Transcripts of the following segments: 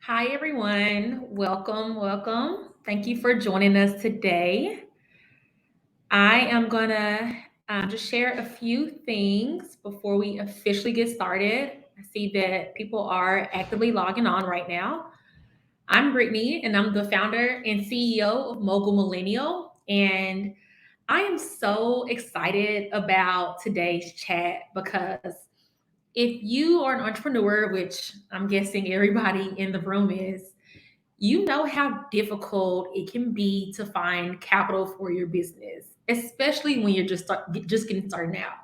Hi, everyone. Welcome, welcome. Thank you for joining us today. I am going to just share a few things before we officially get started. I see that people are actively logging on right now. I'm Brittany, and I'm the founder and CEO of Mogul Millennial. And I am so excited about today's chat because if you are an entrepreneur, which I'm guessing everybody in the room is, you know how difficult it can be to find capital for your business, especially when you're just getting started out.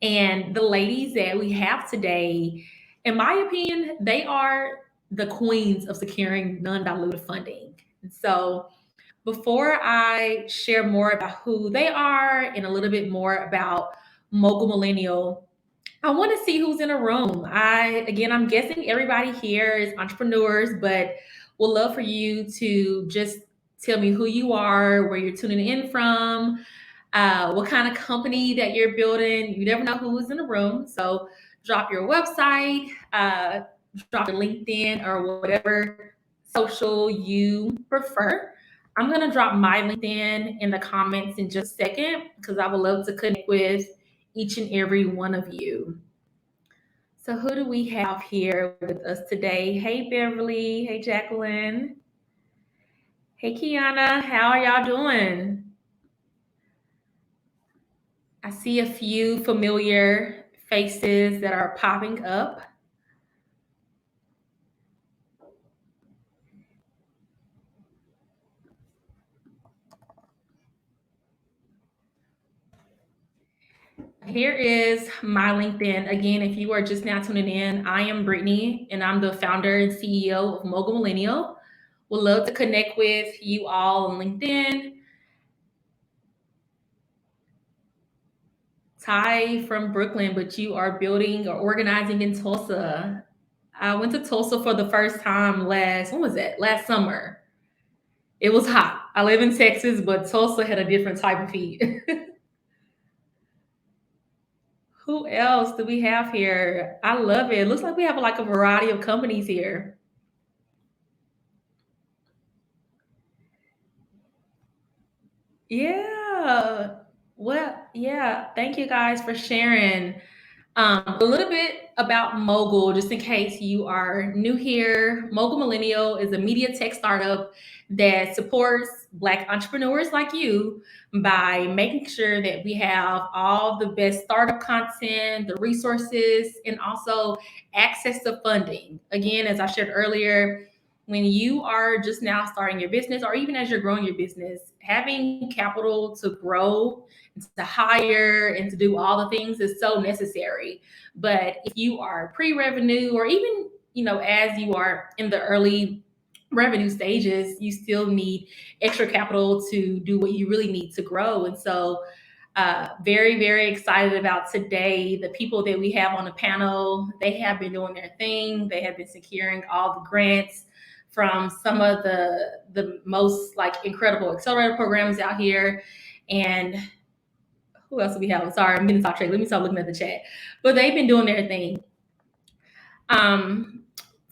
And the ladies that we have today, in my opinion, they are the queens of securing non-dilutive funding. And so before I share more about who they are and a little bit more about Mogul Millennial, I want to see who's in a room. I'm guessing everybody here is entrepreneurs, but would love for you to just tell me who you are, where you're tuning in from, what kind of company that you're building. You never know who is in the room, so drop your website, drop your LinkedIn or whatever social you prefer. I'm gonna drop my LinkedIn in the comments in just a second because I would love to connect with each and every one of you. So who do we have here with us today? Hey Beverly, hey Jacqueline, hey Kiana, how are y'all doing? I see a few familiar faces that are popping up. Here is my LinkedIn. Again, if you are just now tuning in, I am Brittany and I'm the founder and CEO of Mogul Millennial. Would love to connect with you all on LinkedIn. Ty from Brooklyn, but you are building or organizing in Tulsa. I went to Tulsa for the first time when was that? Last summer. It was hot. I live in Texas, but Tulsa had a different type of heat. Who else do we have here? I love it. It looks like we have like a variety of companies here. Yeah. Well, yeah. Thank you guys for sharing. A little bit about Mogul, just in case you are new here. Mogul Millennial is a media tech startup that supports Black entrepreneurs like you by making sure that we have all the best startup content, the resources, and also access to funding. Again, as I shared earlier, when you are just now starting your business, or even as you're growing your business, having capital to grow, to hire, and to do all the things is so necessary. But if you are pre-revenue, or even as you are in the early revenue stages, you still need extra capital to do what you really need to grow. And so very, very excited about today. The people that we have on the panel, they have been doing their thing. They have been securing all the grants from some of the most like incredible accelerator programs out here. And who else do we have? I'm sorry, I'm getting off track. Let me start looking at the chat. But they've been doing their thing.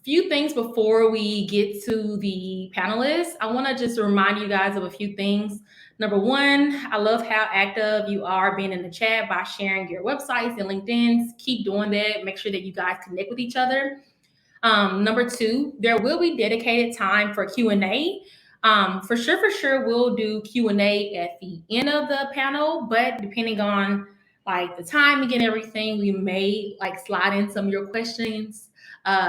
Few things before we get to the panelists. I want to just remind you guys of a few things. Number one, I love how active you are being in the chat by sharing your websites and LinkedIn's. Keep doing that. Make sure that you guys connect with each other. Number two, there will be dedicated time for Q&A. For sure, we'll do Q&A at the end of the panel, but depending on like the timing and everything, we may like slide in some of your questions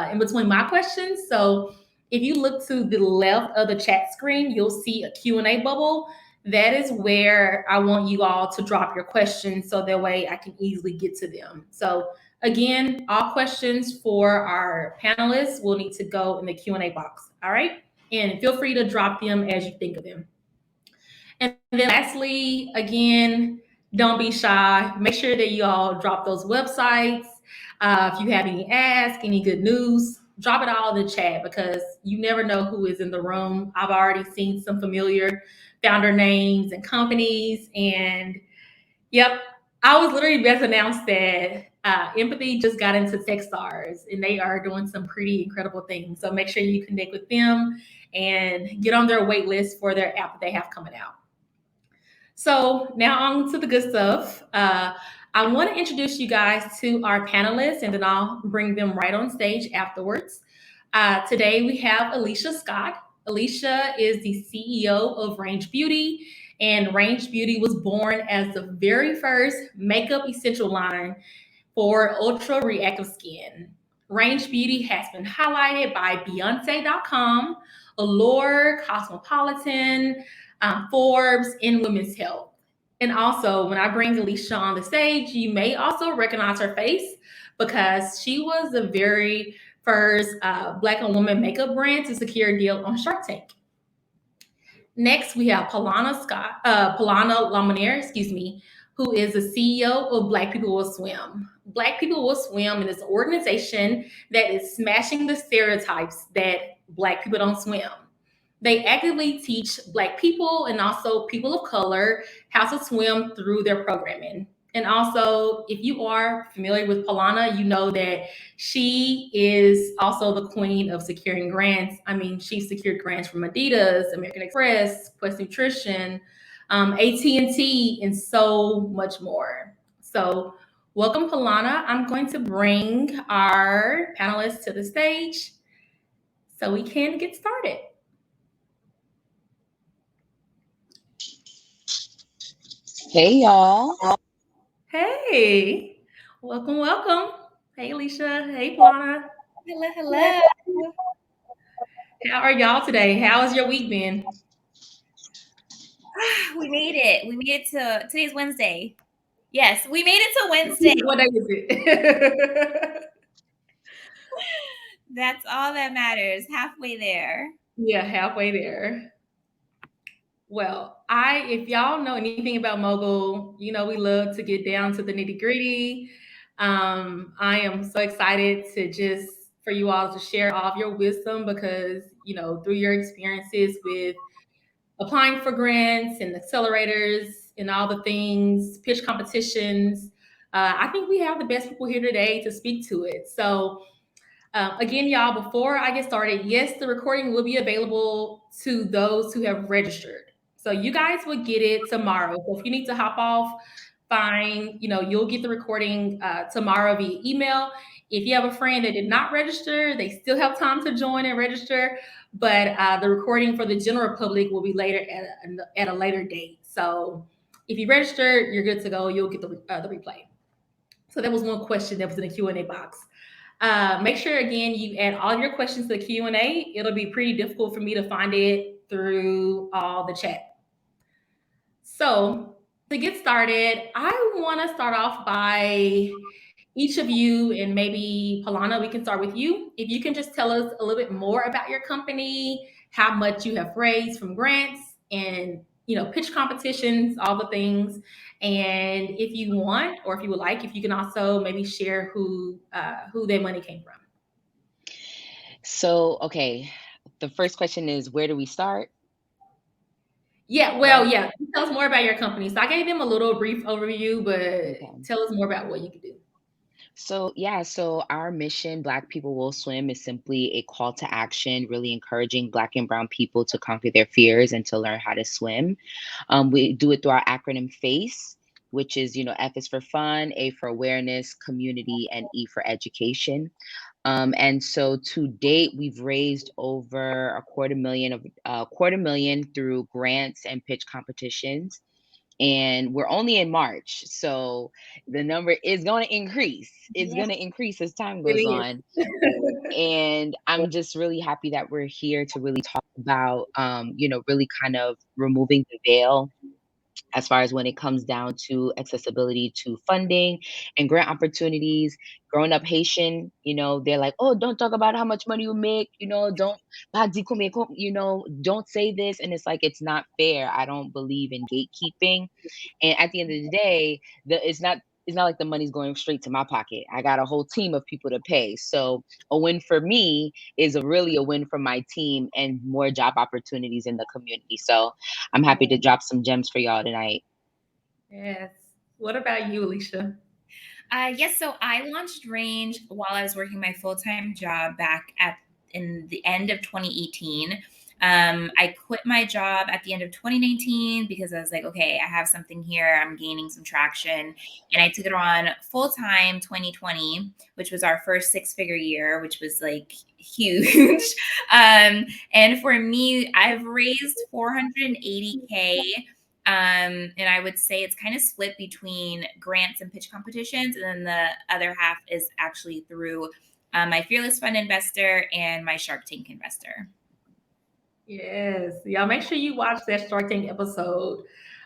in between my questions. So if you look to the left of the chat screen, you'll see a Q&A bubble. That is where I want you all to drop your questions so that way I can easily get to them. So again, all questions for our panelists will need to go in the Q&A box. All right. And feel free to drop them as you think of them. And then lastly, again, don't be shy. Make sure that you all drop those websites. If you have any ask, any good news, drop it all in the chat because you never know who is in the room. I've already seen some familiar founder names and companies. And yep, I was literally just announced that Empathy just got into Techstars, and they are doing some pretty incredible things. So make sure you connect with them and get on their wait list for their app that they have coming out. So now on to the good stuff. I want to introduce you guys to our panelists, and then I'll bring them right on stage afterwards. Today we have Alicia Scott. Alicia is the CEO of Range Beauty, and Range Beauty was born as the very first makeup essential line for ultra reactive skin. Range Beauty has been highlighted by Beyonce.com, Allure, Cosmopolitan, Forbes, and Women's Health. And also, when I bring Alicia on the stage, you may also recognize her face because she was the very first Black and woman makeup brand to secure a deal on Shark Tank. Next, we have Paulana Lamonier, who is the CEO of Black People Will Swim. Black People Will Swim is an organization that is smashing the stereotypes that Black people don't swim. They actively teach Black people and also people of color how to swim through their programming. And also, if you are familiar with Paulana, you know that she is also the queen of securing grants. I mean, she secured grants from Adidas, American Express, Quest Nutrition, AT&T, and so much more. So welcome, Paulana. I'm going to bring our panelists to the stage so we can get started. Hey, y'all. Hey, welcome. Hey, Alicia. Hey, Paulana. Hello. How are y'all today? How has your week been? We made it. We made it to today's Wednesday. Yes, we made it to Wednesday. What day is it? That's all that matters. Halfway there. Yeah, halfway there. Well, if y'all know anything about Mogul, you know we love to get down to the nitty gritty. I am so excited for you all to share all of your wisdom because through your experiences with applying for grants and accelerators and all the things, pitch competitions. I think we have the best people here today to speak to it. So, again, y'all, before I get started, yes, the recording will be available to those who have registered. So you guys will get it tomorrow. So if you need to hop off, fine. You'll get the recording tomorrow via email. If you have a friend that did not register, they still have time to join and register. But the recording for the general public will be later at a later date. So if you register, you're good to go. You'll get the replay. So that was one question that was in the Q&A box. Make sure, again, you add all of your questions to the Q&A. It'll be pretty difficult for me to find it through all the chat. So to get started, I want to start off by each of you, and maybe Paulana, we can start with you. If you can just tell us a little bit more about your company, how much you have raised from grants and pitch competitions, all the things. And if you want, or if you would like, if you can also maybe share who their money came from. So, okay, the first question is, where do we start? Yeah, well, yeah. Tell us more about your company. So I gave them a little brief overview, but Okay. tell us more about what you can do. So our mission, Black People Will Swim, is simply a call to action, really encouraging Black and Brown people to conquer their fears and to learn how to swim. We do it through our acronym FACE, which is, F is for fun, A for awareness, community, and E for education. And so to date, we've raised over a quarter million through grants and pitch competitions. And we're only in March, so the number is going to increase. It's going to increase as time goes on. And I'm just really happy that we're here to really talk about, really kind of removing the veil as far as when it comes down to accessibility to funding and grant opportunities. Growing up Haitian, they're like, oh, don't talk about how much money you make, don't, don't say this. And it's like, it's not fair. I don't believe in gatekeeping. And at the end of the day, it's not like the money's going straight to my pocket. I got a whole team of people to pay. So a win for me is really a win for my team and more job opportunities in the community. So I'm happy to drop some gems for y'all tonight. Yes. What about you, Alicia? Yes, so I launched Range while I was working my full-time job back at in the end of 2018. I quit my job at the end of 2019 because I was like, okay, I have something here. I'm gaining some traction. And I took it on full-time 2020, which was our first six-figure year, which was like huge. And for me, I've raised 480K. And I would say it's kind of split between grants and pitch competitions. And then the other half is actually through my Fearless Fund investor and my Shark Tank investor. Yes. Y'all make sure you watch that Shark Tank episode.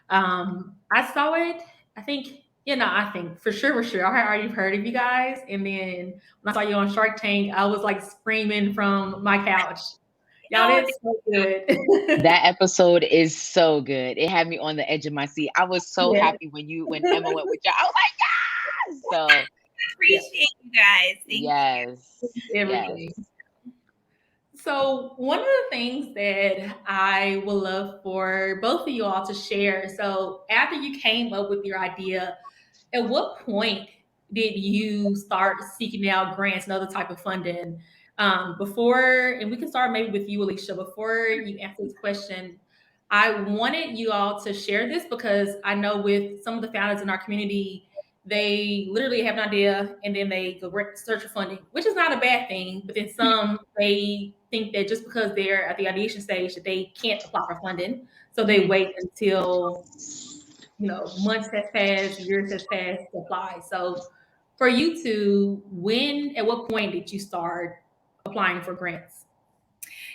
I saw it, I think, I think for sure. I had already heard of you guys. And then when I saw you on Shark Tank, I was like screaming from my couch. Y'all Oh, did so good. That episode is so good. It had me on the edge of my seat. I was so Yeah. happy when Emma went with y'all. I was like, yes. So Yeah. appreciate you guys. Thank you. yes, yes. Everything. So, one of the things that I would love for both of you all to share. So, after you came up with your idea, at what point did you start seeking out grants and other type of funding? Before, and we can start maybe with you, Alicia. Before you answer this question, I wanted you all to share this because I know with some of the founders in our community, they literally have an idea and then they go search for funding, which is not a bad thing. But then some, they think that just because they're at the ideation stage that they can't apply for funding, so they wait until months has passed, years has passed to apply. So for you two, at what point did you start applying for grants?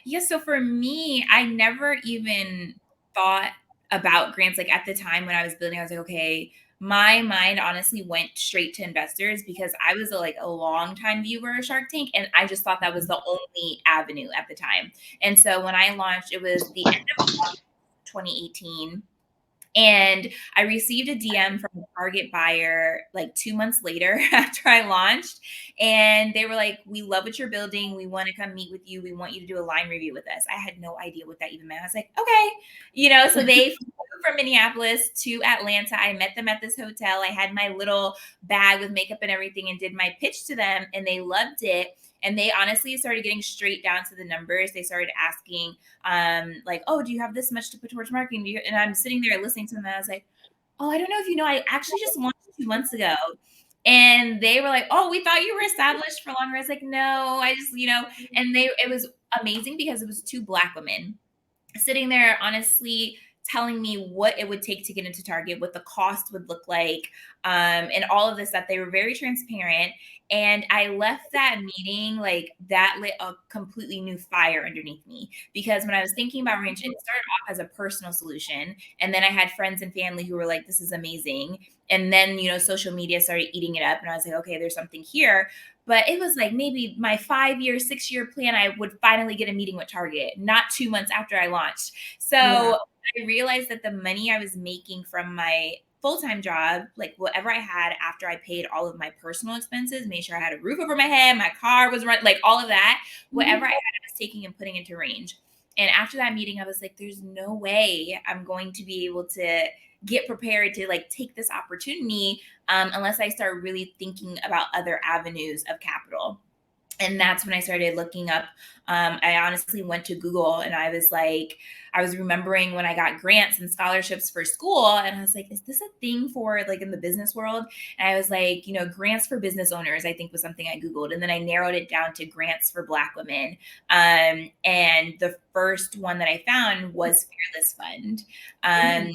Yeah, so for me, I never even thought about grants. Like at the time when I was building, I was like, okay, my mind honestly went straight to investors because I was a long time viewer of Shark Tank, and I just thought that was the only avenue at the time. And so when I launched, it was the end of August 2018. And I received a DM from a target buyer like 2 months later after I launched. And they were like, we love what you're building. We want to come meet with you. We want you to do a line review with us. I had no idea what that even meant. I was like, okay. So they flew from Minneapolis to Atlanta. I met them at this hotel. I had my little bag with makeup and everything and did my pitch to them, and they loved it. And they honestly started getting straight down to the numbers. They started asking, like, oh, do you have this much to put towards marketing? And I'm sitting there listening to them, and I was like, oh, I don't know if you know, I actually just launched 2 months ago. And they were like, oh, we thought you were established for longer. I was like, no, I just, and it was amazing because it was two Black women sitting there honestly telling me what it would take to get into Target, what the cost would look like, and all of this stuff. They were very transparent. And I left that meeting like that lit a completely new fire underneath me, because when I was thinking about Range, it started off as a personal solution. And then I had friends and family who were like, this is amazing. And then, social media started eating it up. And I was like, okay, there's something here. But it was like maybe my 5-year, 6-year plan, I would finally get a meeting with Target, not 2 months after I launched. So Yeah. I realized that the money I was making from my full-time job, like whatever I had after I paid all of my personal expenses, made sure I had a roof over my head, my car was run, like all of that, whatever I had, I was taking and putting into Range. And after that meeting, I was like, there's no way I'm going to be able to get prepared to like take this opportunity unless I start really thinking about other avenues of capital. And that's when I started looking up. I honestly went to Google, and I was remembering when I got grants and scholarships for school, and I was like, is this a thing for like in the business world? And I was like, grants for business owners, I think was something I Googled. And then I narrowed it down to grants for Black women. And the first one that I found was Fearless Fund. And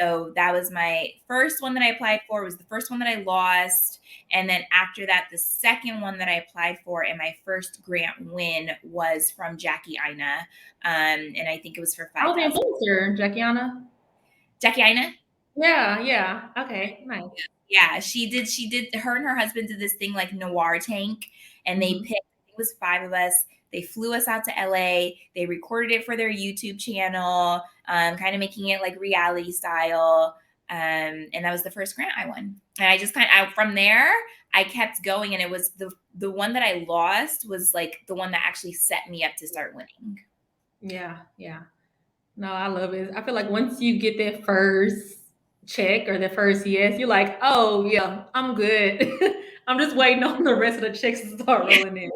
so that was my first one that I applied for, was the first one that I lost. And then after that, the second one that I applied for and my first grant win was from Jackie Ina. And I think it was for I was the $5,000. influencer, Jackiana. Jackie Ina? Yeah. Okay, nice. Yeah, she did, her and her husband did this thing like Noir Tank, and they picked, it was 5 of us. They flew us out to LA. They recorded it for their YouTube channel, kind of making it like reality style. And that was the first grant I won. And I just from there, I kept going. And it was the one that I lost was like the one that actually set me up to start winning. Yeah. No, I love it. I feel like once you get that first check or their first yes, you're like, oh yeah, I'm good. I'm just waiting on the rest of the checks to start rolling in.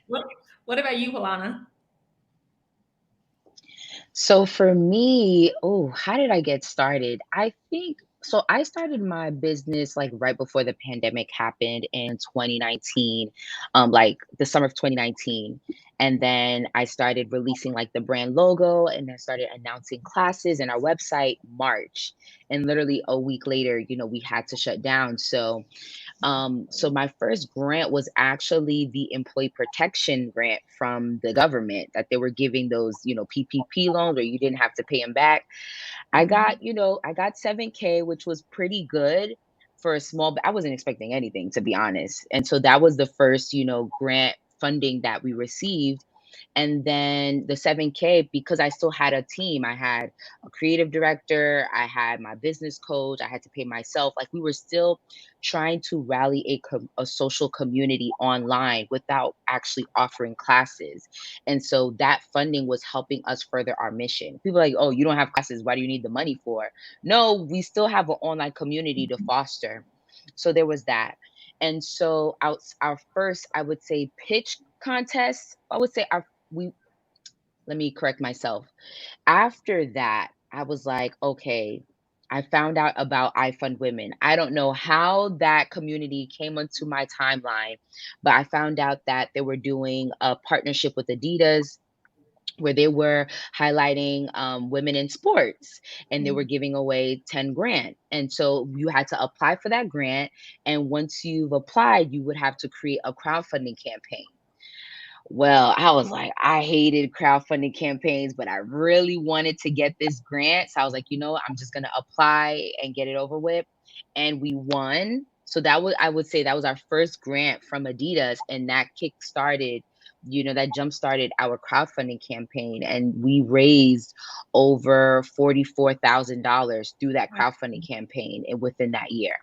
what What about you, Paulana? So for me, oh, how did I get started? I think so. I started my business like right before the pandemic happened in 2019, like the summer of 2019. And then I started releasing like the brand logo and then started announcing classes and our website March. And literally a week later, we had to shut down. So my first grant was actually the employee protection grant from the government that they were giving those, PPP loans where you didn't have to pay them back. Mhm. I got 7K, which was pretty good for a small, I wasn't expecting anything to be honest. And so that was the first, grant funding that we received. And then the 7K, because I still had a team, I had a creative director, I had my business coach, I had to pay myself. Like we were still trying to rally a social community online without actually offering classes. And so that funding was helping us further our mission. People are like, oh, you don't have classes. Why do you need the money for? No, we still have an online community to foster. So there was that. And so our first, I would say, pitch contest, I would say we let me correct myself. After that, I was like, okay, I found out about I Fund Women. I don't know how that community came onto my timeline, but I found out that they were doing a partnership with Adidas where they were highlighting women in sports and they were giving away 10 grand. And so you had to apply for that grant. And once you've applied, you would have to create a crowdfunding campaign. Well, I was like, I hated crowdfunding campaigns, but I really wanted to get this grant. So I was like, I'm just going to apply and get it over with. And we won. So I would say that was our first grant from Adidas. And that kick started, that jump started our crowdfunding campaign. And we raised over $44,000 through that crowdfunding campaign and within that year.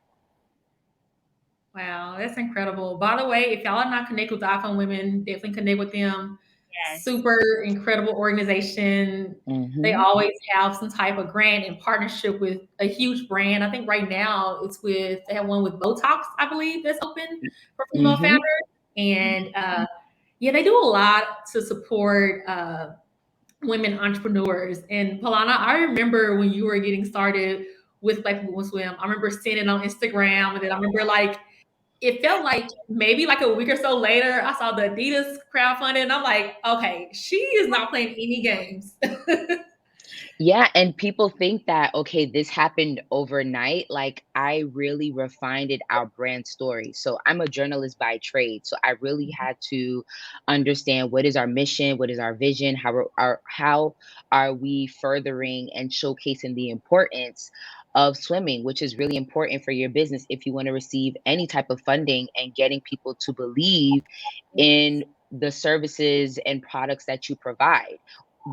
Wow, that's incredible. By the way, if y'all are not connected with the iPhone Women, definitely connect with them. Yes. Super incredible organization. They Hmm. always have some type of grant in partnership with a huge brand. I think right now they have one with Botox, I believe, that's open for female Hmm. founders. And yeah, they do a lot to support women entrepreneurs. And Palana, I remember when you were getting started with Black People Swim, I remember seeing it on Instagram. And then I remember like, it felt like maybe like a week or so later, I saw the Adidas crowdfunding, and I'm like, okay, she is not playing any games. Yeah, and people think that, okay, this happened overnight. Like, I really refined it our brand story. So I'm a journalist by trade. So I really had to understand what is our mission, what is our vision, how are we furthering and showcasing the importance of swimming, which is really important for your business if you want to receive any type of funding and getting people to believe Yes. in the services and products that you provide.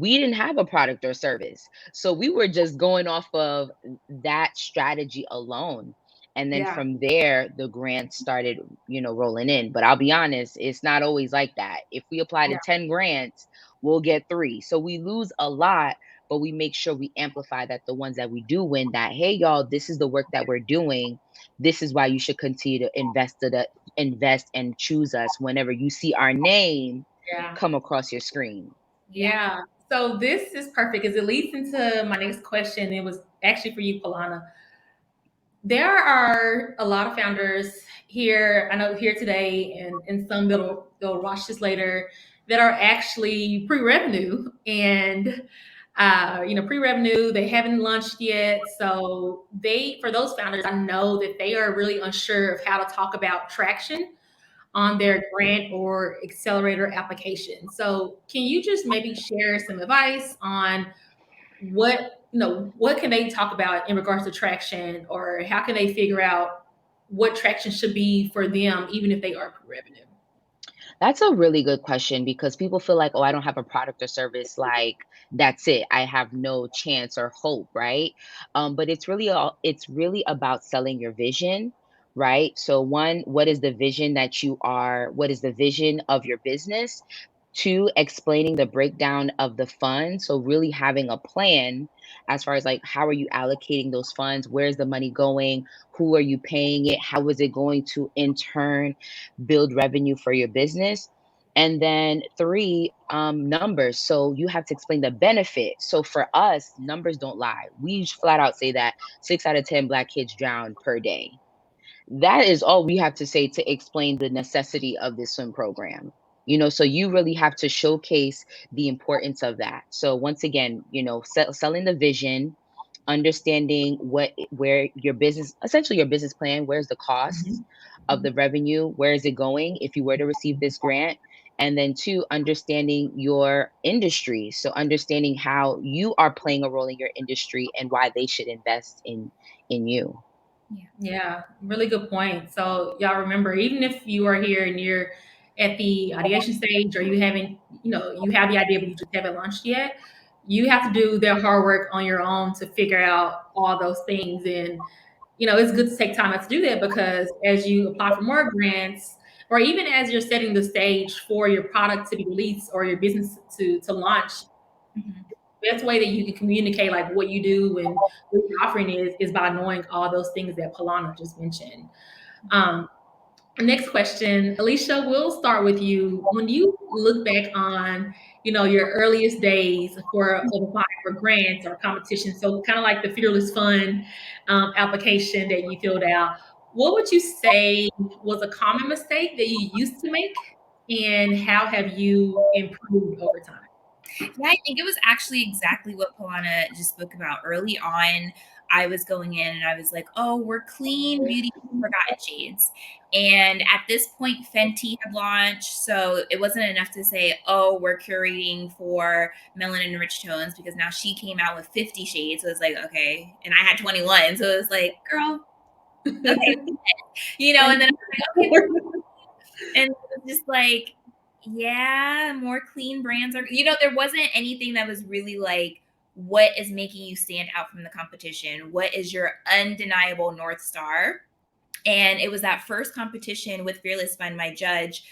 We didn't have a product or service. So we were just going off of that strategy alone. And then Yeah. from there, the grants started, rolling in. But I'll be honest, it's not always like that. If we apply to Yeah. 10 grants, we'll get three. So we lose a lot, but we make sure we amplify that the ones that we do win, that, hey, y'all, this is the work that we're doing. This is why you should continue to invest and choose us whenever you see our name Yeah. come across your screen. Yeah. So this is perfect because it leads into my next question. It was actually for you, Palana. There are a lot of founders here, I know here today, and some they'll watch this later, that are actually pre-revenue and pre-revenue, they haven't launched yet. So for those founders, I know that they are really unsure of how to talk about traction on their grant or accelerator application. So can you just maybe share some advice on what can they talk about in regards to traction, or how can they figure out what traction should be for them even if they are pre-revenue? That's a really good question because people feel like, oh, I don't have a product or service. Like, that's it. I have no chance or hope, right? But it's really about selling your vision, right? So one, what is the vision of your business? 2, explaining the breakdown of the fund. So really having a plan as far as like, how are you allocating those funds? Where's the money going? Who are you paying it? How is it going to in turn build revenue for your business? And then 3, numbers. So you have to explain the benefit. So for us, numbers don't lie. We flat out say that 6 out of 10 Black kids drown per day. That is all we have to say to explain the necessity of this swim program. So you really have to showcase the importance of that. So once again, selling the vision, understanding where your business, essentially your business plan, where's the costs Mhm. of the revenue, where is it going if you were to receive this grant? And then 2, understanding your industry. So understanding how you are playing a role in your industry and why they should invest in you. Yeah, really good point. So y'all remember, even if you are here and you're at the ideation stage, or you haven't, you have the idea but you just haven't launched yet, you have to do their hard work on your own to figure out all those things. And it's good to take time out to do that, because as you apply for more grants, or even as you're setting the stage for your product to be released or your business to launch, Mhm. best way that you can communicate like what you do and what your offering is by knowing all those things that Paulana just mentioned. Um, Next question, Alicia, we'll start with you. When you look back on, your earliest days of applying for grants or competitions, so kind of like the Fearless Fund application that you filled out, what would you say was a common mistake that you used to make, and how have you improved over time? Yeah, I think it was actually exactly what Paulana just spoke about early on. I was going in and I was like, oh, we're clean beauty forgotten shades. And at this point, Fenty had launched. So it wasn't enough to say, oh, we're curating for melanin rich tones, because now she came out with 50 shades. So it was like, okay. And I had 21. So it was like, girl, okay. And then I was like, okay, and it was just like, yeah, more clean brands are, there wasn't anything that was really like, what is making you stand out from the competition? What is your undeniable North Star? And it was that first competition with Fearless Fund, my judge.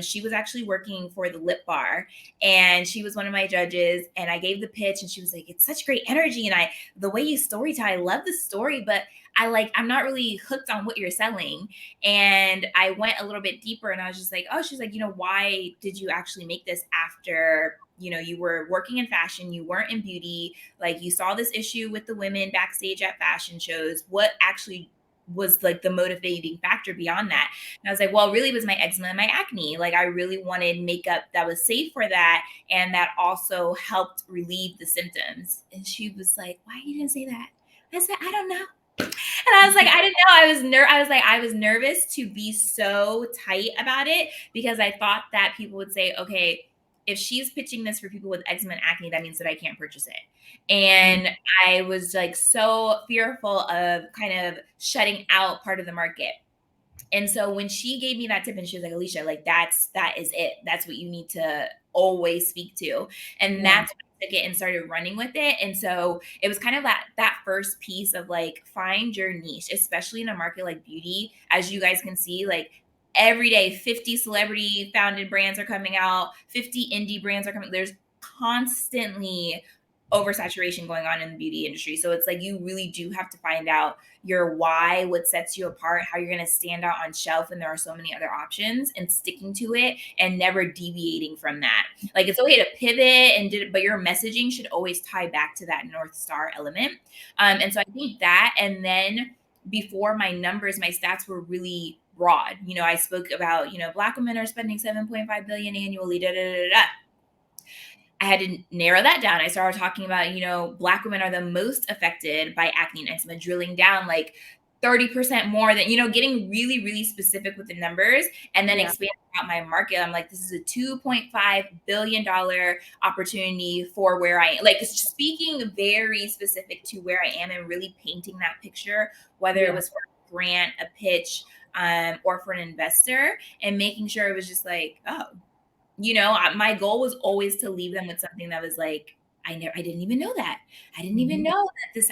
She was actually working for the Lip Bar, and she was one of my judges. And I gave the pitch, and she was like, "It's such great energy, and the way you story tell, I love the story, but I'm not really hooked on what you're selling." And I went a little bit deeper, and I was just like, "Oh," she's like, why did you actually make this after?" You were working in fashion, you weren't in beauty, like you saw this issue with the women backstage at fashion shows. What actually was like the motivating factor beyond that? And I was like, well, really it was my eczema and my acne. Like I really wanted makeup that was safe for that and that also helped relieve the symptoms. And she was like, why you didn't say that? I said, I don't know. And I was like, I didn't know. I was nervous to be so tight about it, because I thought that people would say, okay, if she's pitching this for people with eczema and acne, that means that I can't purchase it. And I was like so fearful of kind of shutting out part of the market. And so when she gave me that tip and she was like, Alicia, like that is it. That's what you need to always speak to. And Yeah. that's when I took it and started running with it. And so it was kind of that first piece of like, find your niche, especially in a market like beauty. As you guys can see, like every day 50 celebrity founded brands are coming out, 50 indie brands are coming. There's constantly oversaturation going on in the beauty industry. So it's like you really do have to find out your why, what sets you apart, how you're going to stand out on shelf. And there are so many other options, and sticking to it and never deviating from that. Like it's okay to pivot but your messaging should always tie back to that North Star element. And so I think that, and then before my numbers, my stats were really broad. I spoke about, Black women are spending 7.5 billion annually, da, da, da, da. I had to narrow that down. I started talking about, Black women are the most affected by acne and eczema, drilling down like 30% more than, getting really, really specific with the numbers, and then Yeah. expanding out my market. I'm like, this is a $2.5 billion opportunity for where I am. Like speaking very specific to where I am and really painting that picture, whether it Yeah. was for a grant, a pitch, or for an investor, and making sure it was just like, oh, my goal was always to leave them with something that was like I didn't even know that. I didn't even Mhm. know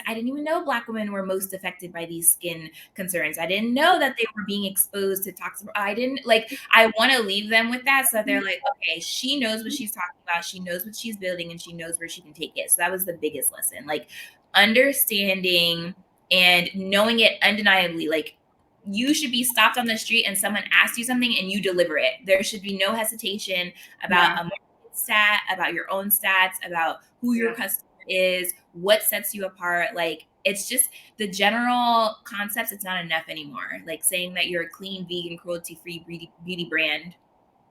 I didn't even know Black women were most affected by these skin concerns. I didn't know that they were being exposed to toxic. I didn't like, I want to leave them with that. So that they're like, okay, she knows what she's talking about. She knows what she's building and she knows where she can take it. So that was the biggest lesson, like understanding and knowing it undeniably. Like, you should be stopped on the street and someone asks you something and you deliver it. There should be no hesitation about Yeah. a stat, about your own stats, about who your customer is, what sets you apart. Like, it's just the general concepts. It's not enough anymore. Like saying that you're a clean, vegan, cruelty-free beauty brand.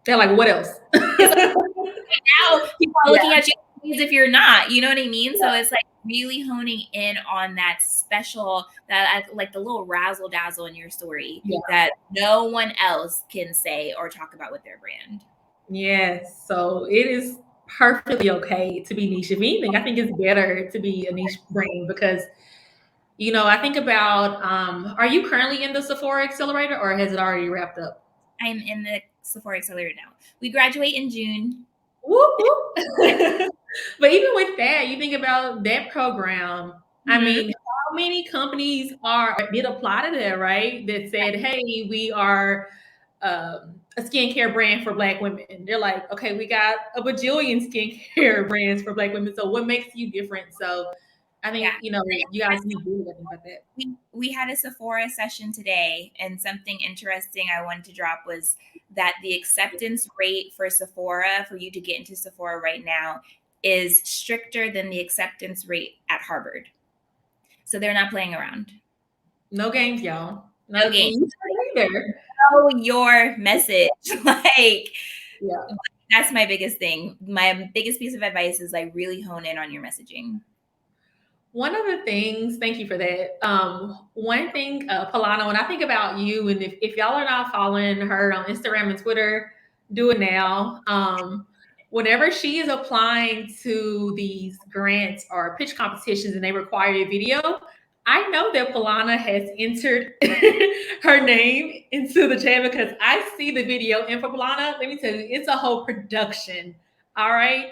They're like, what else? It's like, now people are Yeah. looking at you as if you're not. You know what I mean? So it's like really honing in on that special, that like the little razzle dazzle in your story Yeah. that no one else can say or talk about with their brand. Yes. So it is perfectly okay to be niche. If anything, I think it's better to be a niche brand because, I think about, are you currently in the Sephora Accelerator or has it already wrapped up? I'm in the Sephora Accelerator now. We graduate in June. Whoop, whoop. But even with that, you think about that program. I Mhm. mean, how many companies did apply to that, right? That said, hey, we are a skincare brand for Black women. They're like, okay, we got a bajillion skincare brands for Black women. So what makes you different? So I Yeah. think, you guys need to do something about that. We had a Sephora session today, and something interesting I wanted to drop was that the acceptance rate for Sephora, for you to get into Sephora right now, is stricter than the acceptance rate at Harvard. So they're not playing around. No games, y'all. No Not game. either. Know your message. Like, Yeah. that's my biggest thing. My biggest piece of advice is like really hone in on your messaging. One of the things, thank you for that. One thing, Paulana, when I think about you, and if y'all are not following her on Instagram and Twitter, do it now. Whenever she is applying to these grants or pitch competitions and they require a video, I know that Paulana has entered her name into the chat because I see the video. And for Paulana, let me tell you, it's a whole production. All right.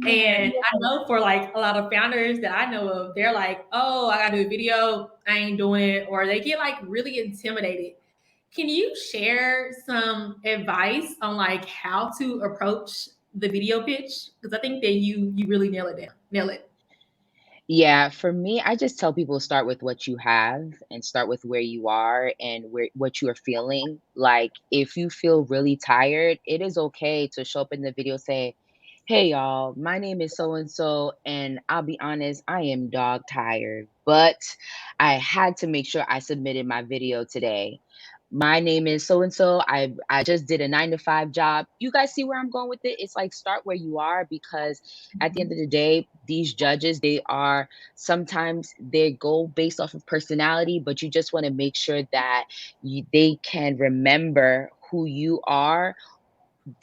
And I know for like a lot of founders that I know of, they're like, oh, I gotta do a video, I ain't doing it, or they get like really intimidated. Can you share some advice on like how to approach the video pitch? Because I think that you really nail it. Yeah, for me, I just tell people start with what you have and start with where you are and where what you are feeling. Like if you feel really tired, it is okay to show up in the video say, "Hey y'all, my name is so and so and I'll be honest, I am dog tired, but I had to make sure I submitted my video today. My name is so and so. I just did a 9 to 5 job." You guys see where I'm going with it? It's like start where you are because at the end of the day, these judges, they are sometimes they go based off of personality, but you just want to make sure that they can remember who you are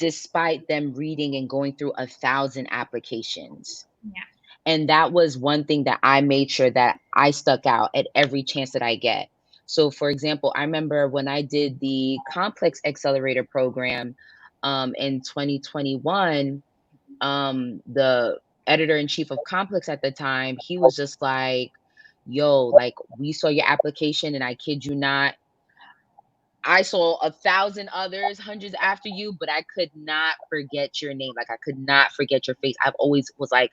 despite them reading and going through 1,000 applications. Yeah. And that was one thing that I made sure that I stuck out at every chance that I get. So, for example, I remember when I did the Complex Accelerator program in 2021, the editor in chief of Complex at the time, he was just like, yo, like, we saw your application, and I kid you not, I saw 1,000 others, hundreds after you, but I could not forget your name. Like, I could not forget your face. I've always was like,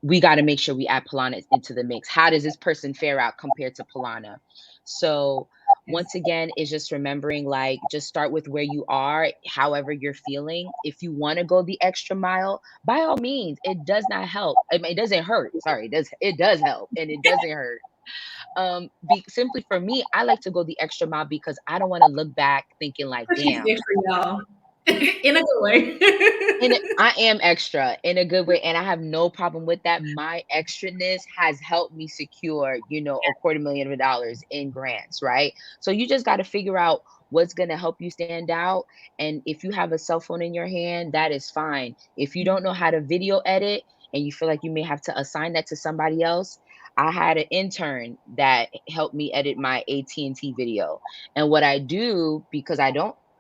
we got to make sure we add Paulana into the mix. How does this person fare out compared to Paulana? So once again, it's just remembering like just start with where you are, however you're feeling. If you want to go the extra mile, by all means, it does not help. I mean, it doesn't hurt. Sorry, it does help and it doesn't hurt. Simply for me, I like to go the extra mile because I don't want to look back thinking like, She's damn, extra, y'all. In a good way. and I am extra in a good way, and I have no problem with that. My extraness has helped me secure, a $250,000 in grants, right? So you just got to figure out what's going to help you stand out. And if you have a cell phone in your hand, that is fine. If you don't know how to video edit and you feel like you may have to assign that to somebody else, I had an intern that helped me edit my AT&T video. And what I do, because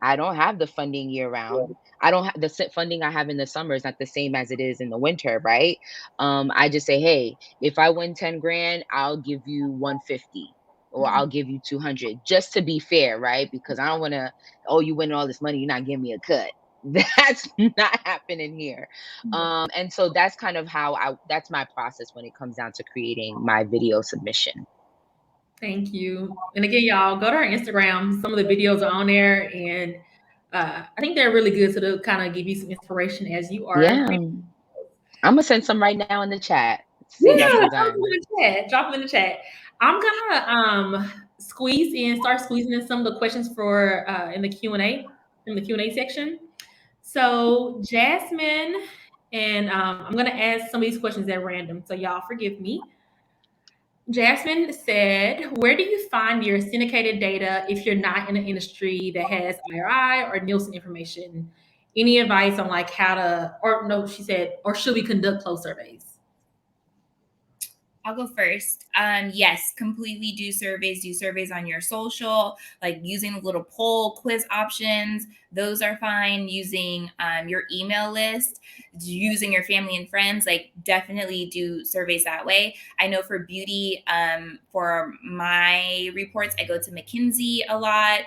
I don't have the funding year round. I don't have the funding I have in the summer is not the same as it is in the winter, right? I just say, hey, if I win 10 grand, I'll give you 150 or Mhm. I'll give you 200 just to be fair, right? Because I don't want to, oh, you win all this money, you're not giving me a cut. That's not happening here. And so that's kind of that's my process when it comes down to creating my video submission. Thank you. And again, y'all go to our Instagram. Some of the videos are on there, and I think they're really good to kind of give you some inspiration as you are. Yeah. I'm gonna send some right now in the chat. Yeah, Save y'all some drop them time. in the chat. Drop them in the chat. I'm gonna start squeezing in some of the questions for in the Q&A section. So Jasmine, and I'm gonna ask some of these questions at random, so y'all forgive me. Jasmine said, "Where do you find your syndicated data if you're not in an industry that has IRI or Nielsen information? Any advice on like how to, or no, she said, or should we conduct closed surveys?" I'll go first. Yes, completely do surveys. Do surveys on your social, like using the little poll quiz options. Those are fine. Using your email list, using your family and friends, like definitely do surveys that way. I know for beauty, for my reports, I go to McKinsey a lot.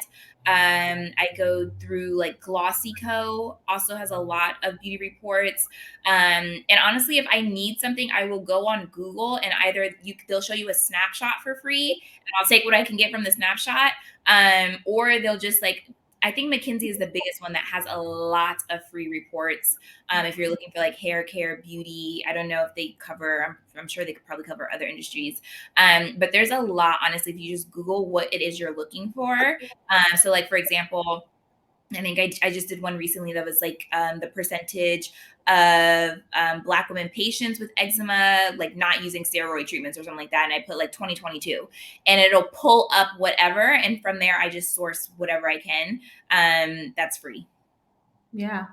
I go through like Glossyco, also has a lot of beauty reports. And honestly, if I need something, I will go on Google and either they'll show you a snapshot for free, and I'll take what I can get from the snapshot, or they'll just like. I think McKinsey is the biggest one that has a lot of free reports. If you're looking for like hair care, beauty, I don't know if they cover. I'm sure they could probably cover other industries, but there's a lot. Honestly, if you just Google what it is you're looking for. So, like for example, I think I just did one recently that was like the percentage of Black women patients with eczema, like not using steroid treatments or something like that. And I put like 2022 and it'll pull up whatever. And from there, I just source whatever I can. That's free. Yeah.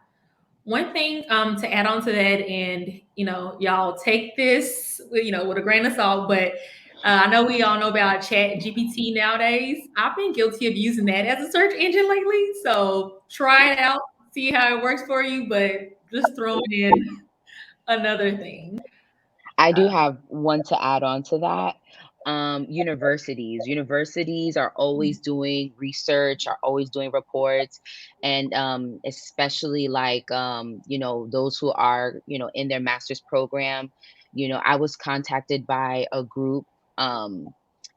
One thing to add on to that, and y'all take this with a grain of salt, but I know we all know about Chat GPT nowadays. I've been guilty of using that as a search engine lately, so try it out, see how it works for you. But just throwing in another thing. I do have one to add on to that. Universities are always doing research, are always doing reports, and especially like those who are in their master's program. I was contacted by a group, um,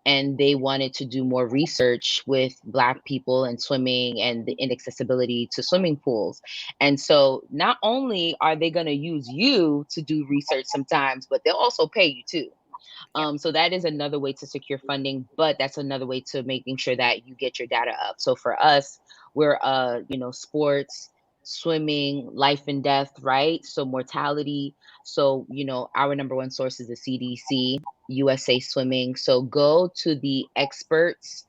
and they wanted to do more research with Black people and swimming and the inaccessibility to swimming pools. And so not only are they going to use you to do research sometimes, but they'll also pay you too. Yep. So that is another way to secure funding, but that's another way to making sure that you get your data up. So for us, we're sports, swimming, life and death, right? So mortality. So, our number one source is the CDC, USA Swimming. So go to the experts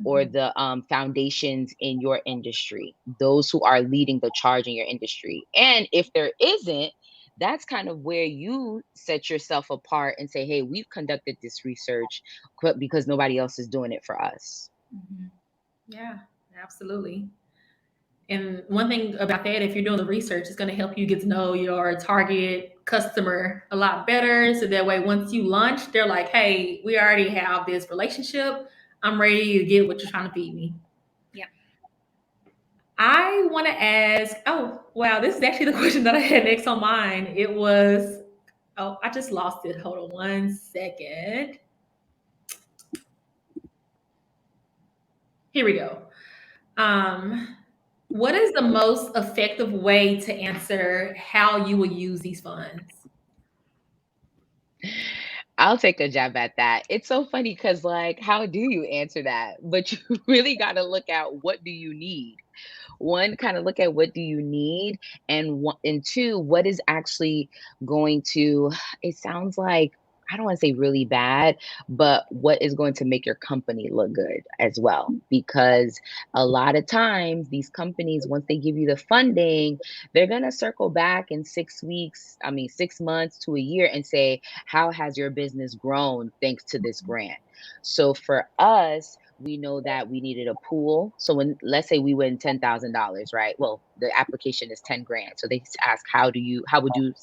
or the foundations in your industry, those who are leading the charge in your industry. And if there isn't, that's kind of where you set yourself apart and say, hey, we've conducted this research because nobody else is doing it for us. Yeah, absolutely. And one thing about that, if you're doing the research, it's going to help you get to know your target customer a lot better. So that way, once you launch, they're like, hey, we already have this relationship. I'm ready to get what you're trying to feed me. Yep. I want to ask, oh, wow, this is actually the question that I had next on mine. It was, oh, I just lost it. Hold on one second. Here we go. What is the most effective way to answer how you will use these funds? I'll take a jab at that. It's so funny because, like, how do you answer that? But you really got to look at what do you need. One, kind of look at what do you need, and two, what is actually going to. It sounds like I don't want to say really bad, but what is going to make your company look good as well? Because a lot of times these companies, once they give you the funding, they're gonna circle back in 6 weeks, I mean 6 months to a year, and say, how has your business grown thanks to this grant? So for us, we know that we needed a pool. So when, let's say we win $10,000, right? Well, the application is 10 grand. So they ask, how would you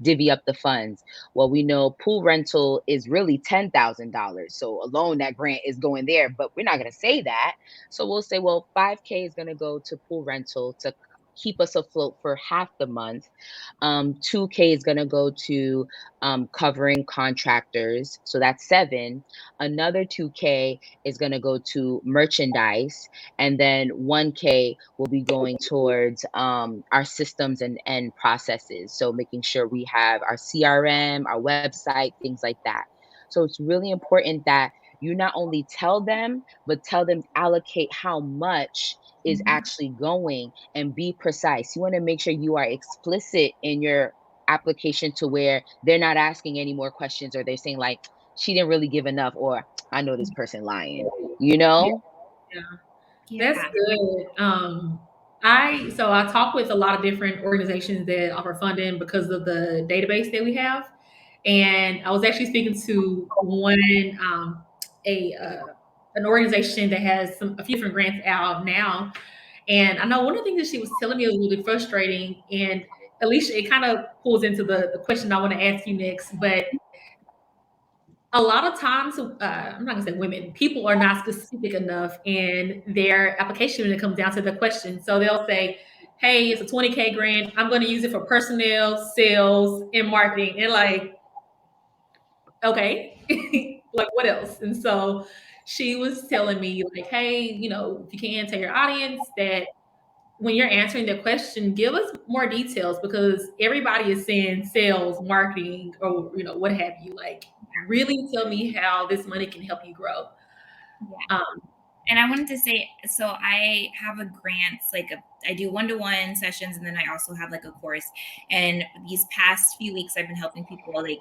divvy up the funds? Well, we know pool rental is really $10,000. So alone that grant is going there, but we're not going to say that. So we'll say, well, 5K is going to go to pool rental to keep us afloat for half the month. 2K is going to go to covering contractors. So that's 7. Another 2K is going to go to merchandise. And then 1K will be going towards our systems and processes. So making sure we have our CRM, our website, things like that. So it's really important that you not only tell them, but tell them allocate how much is actually going, and be precise. You want to make sure you are explicit in your application to where they're not asking any more questions, or they're saying like, she didn't really give enough, or I know this person lying, you Yeah, know? yeah. That's Yeah. good. I talk with a lot of different organizations that offer funding because of the database that we have. And I was actually speaking to a an organization that has a few different grants out now. And I know one of the things that she was telling me was really frustrating. And Alicia, it kind of pulls into the question I want to ask you next. But a lot of times, I'm not gonna say women, people are not specific enough in their application when it comes down to the question. So they'll say, "Hey, it's a 20K grant. I'm going to use it for personnel, sales, and marketing." And like, okay, like what else? And so she was telling me, like, "Hey, if you can, tell your audience that when you're answering the question, give us more details because everybody is saying sales, marketing, or what have you. Like, really tell me how this money can help you grow." Yeah. Um, And I wanted to say, so I have a grants, I do one-to-one sessions, and then I also have like a course. And these past few weeks, I've been helping people like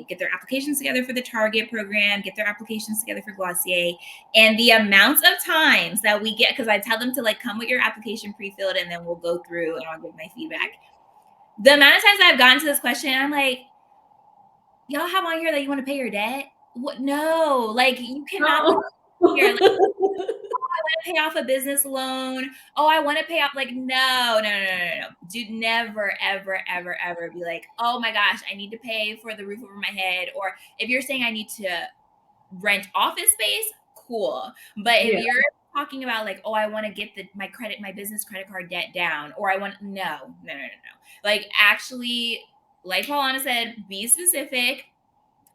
get their applications together for the Target program, get their applications together for Glossier. And the amounts of times that we get, because I tell them to like come with your application pre-filled, and then we'll go through and I'll give my feedback. The amount of times I've gotten to this question, I'm like, y'all have on here that you want to pay your debt? What? No, like you cannot put no. here. Like, pay off a business loan. Oh, I want to pay off. Like, no. Do never, ever, ever, ever be like, oh my gosh, I need to pay for the roof over my head. Or if you're saying I need to rent office space, cool. But if Yeah. you're talking about like, oh, I want to get my business credit card debt down, or I want, no. Like, actually, like Paulana said, be specific.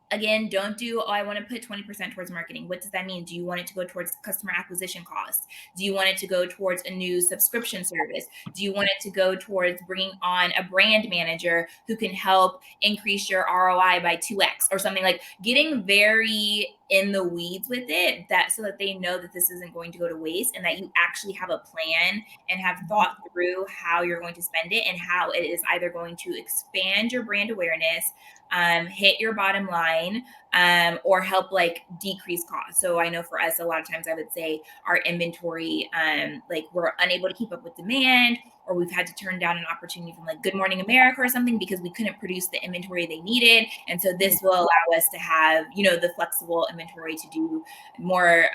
Again, don't do, oh, I want to put 20% towards marketing. What does that mean? Do you want it to go towards customer acquisition costs? Do you want it to go towards a new subscription service? Do you want it to go towards bringing on a brand manager who can help increase your ROI by 2x or something? Like, getting very in the weeds with it, that so that they know that this isn't going to go to waste, and that you actually have a plan and have thought through how you're going to spend it, and how it is either going to expand your brand awareness, hit your bottom line, or help like decrease costs. So I know for us, a lot of times I would say our inventory, like we're unable to keep up with demand, or we've had to turn down an opportunity from like Good Morning America or something because we couldn't produce the inventory they needed. And so this will allow us to have, the flexible inventory to do more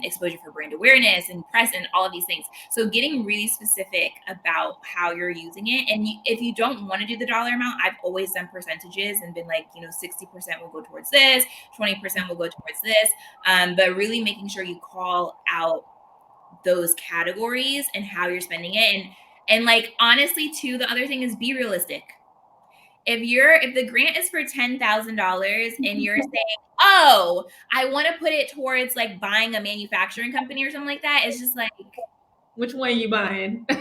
exposure for brand awareness and press and all of these things. So getting really specific about how you're using it. And if you don't want to do the dollar amount, I've always done percentages and been like, 60% will go towards this, 20% will go towards this. But really making sure you call out those categories and how you're spending it. And like, honestly too, the other thing is be realistic. If the grant is for $10,000 and you're saying, oh, I want to put it towards like buying a manufacturing company or something like that, it's just like, Which one are you buying? please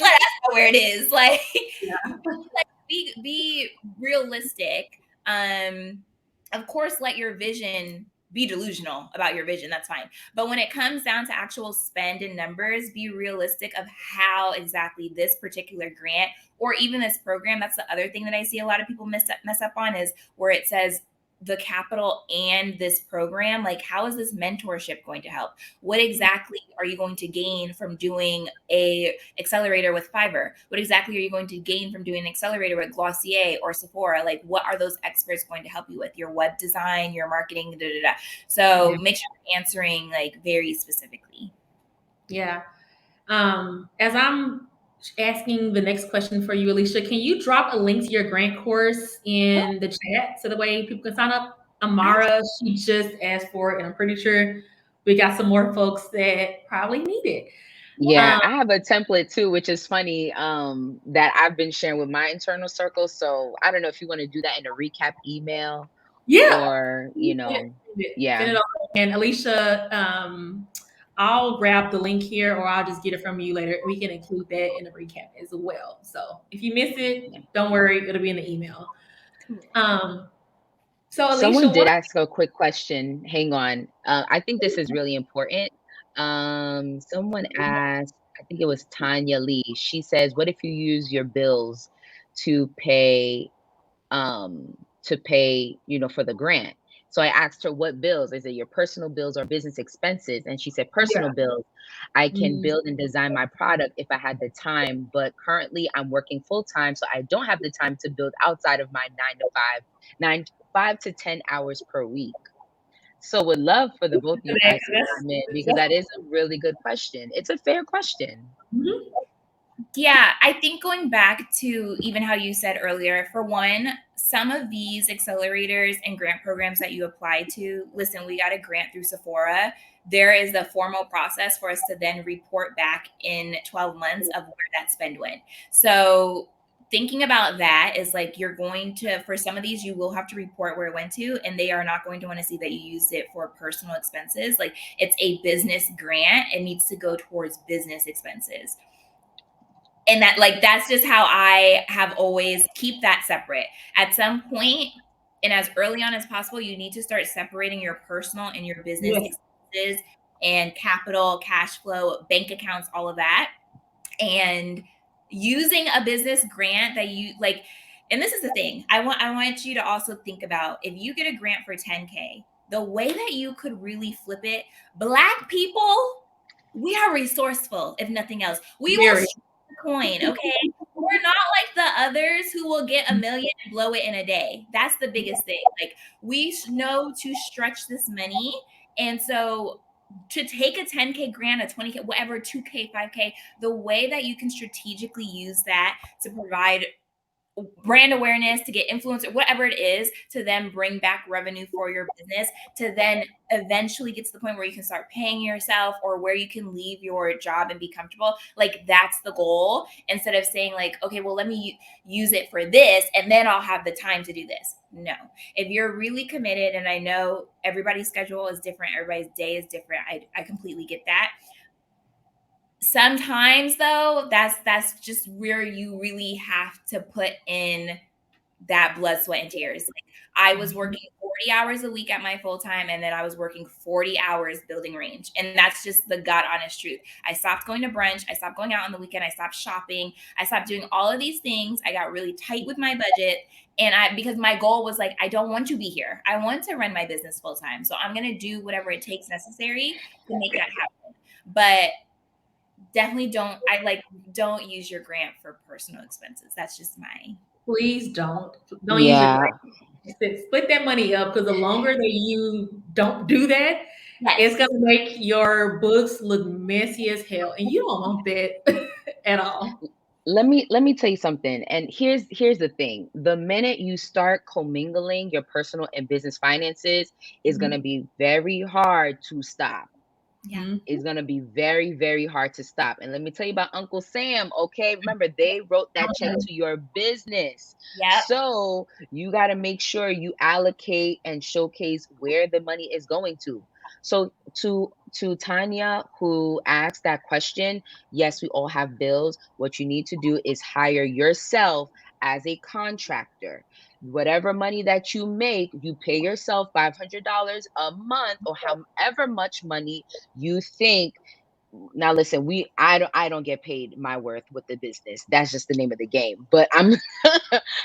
let us know where it is. Like, Yeah. like be realistic. Of course, let your vision be delusional about your vision. That's fine. But when it comes down to actual spend and numbers, be realistic of how exactly this particular grant or even this program. That's the other thing that I see a lot of people mess up on, is where it says the capital and this program, like how is this mentorship going to help? What exactly are you going to gain from doing a accelerator with Fiverr? What exactly are you going to gain from doing an accelerator with Glossier or Sephora? Like what are those experts going to help you with? Your web design, your marketing, da, da, da. So make sure you're answering like very specifically. Yeah. As I'm asking the next question for you, Alicia, can you drop a link to your grant course in the chat so the way people can sign up? Amara, she just asked for it, and I'm pretty sure we got some more folks that probably need it. Yeah, I have a template too, which is funny, that I've been sharing with my internal circle. So I don't know if you want to do that in a recap email Yeah. or, you know, Send it over. And Alicia, I'll grab the link here or I'll just get it from you later. We can include that in the recap as well. So if you miss it, don't worry, it'll be in the email. So Alicia, someone did ask a quick question. Hang on. I think this is really important. Someone asked, I think it was Tanya Lee. She says, what if you use your bills to pay, you know, for the grant? So I asked her, what bills? Is it your personal bills or business expenses? And she said, personal bills. I can build and design my product if I had the time, but currently I'm working full time, so I don't have the time to build outside of my 5 to 10 hours per week. So would love for the both of you guys to come in because that is a really good question. It's a fair question. Yeah, I think going back to even how you said earlier, for one, some of these accelerators and grant programs that you apply to, listen, we got a grant through Sephora. There is a formal process for us to then report back in 12 months of where that spend went. So thinking about that is like you're going to, for some of these, you will have to report where it went to, and they are not going to want to see that you used it for personal expenses. Like it's a business grant, it needs to go towards business expenses. And that, like, that's just how I have always keep that separate. At some point, and as early on as possible, you need to start separating your personal and your business expenses and capital, cash flow, bank accounts, all of that. And using a business grant that you like, and this is the thing, I want you to also think about, if you get a grant for 10K, the way that you could really flip it, Black people, we are resourceful, if nothing else. We will coin, okay? We're not like the others who will get $1 million and blow it in a day. That's the biggest thing. Like we know to stretch this money. And so to take a 10K grant, a 20K, whatever, 2K, 5K, the way that you can strategically use that to provide brand awareness, to get influencer, whatever it is, to then bring back revenue for your business, to then eventually get to the point where you can start paying yourself or where you can leave your job and be comfortable. Like that's the goal, instead of saying like, okay, well, let me use it for this and then I'll have the time to do this. No, if you're really committed, and I know everybody's schedule is different, everybody's day is different. I completely get that. Sometimes though, that's just where you really have to put in that blood, sweat, and tears. Like I was working 40 hours a week at my full time, and then I was working 40 hours building range. And that's just the God honest truth. I stopped going to brunch. I stopped going out on the weekend. I stopped shopping. I stopped doing all of these things. I got really tight with my budget. And because my goal was like, I don't want to be here. I want to run my business full time. So I'm going to do whatever it takes necessary to make that happen. But definitely don't use your grant for personal expenses. That's just my. Please don't use your grant. Split that money up, because the longer that you don't do that, it's gonna make your books look messy as hell, and you don't want that at all. Let me tell you something. And here's the thing. The minute you start commingling your personal and business finances, it's going to be very hard to stop. Yeah. It's going to be very, very hard to stop. And let me tell you about Uncle Sam. Okay. Remember, they wrote that check to your business. Yep. So you got to make sure you allocate and showcase where the money is going to. So to Tanya, who asked that question, yes, we all have bills. What you need to do is hire yourself as a contractor. Whatever money that you make, you pay yourself $500 a month, or however much money you think now listen, I don't get paid my worth with the business. That's just the name of the game. But I'm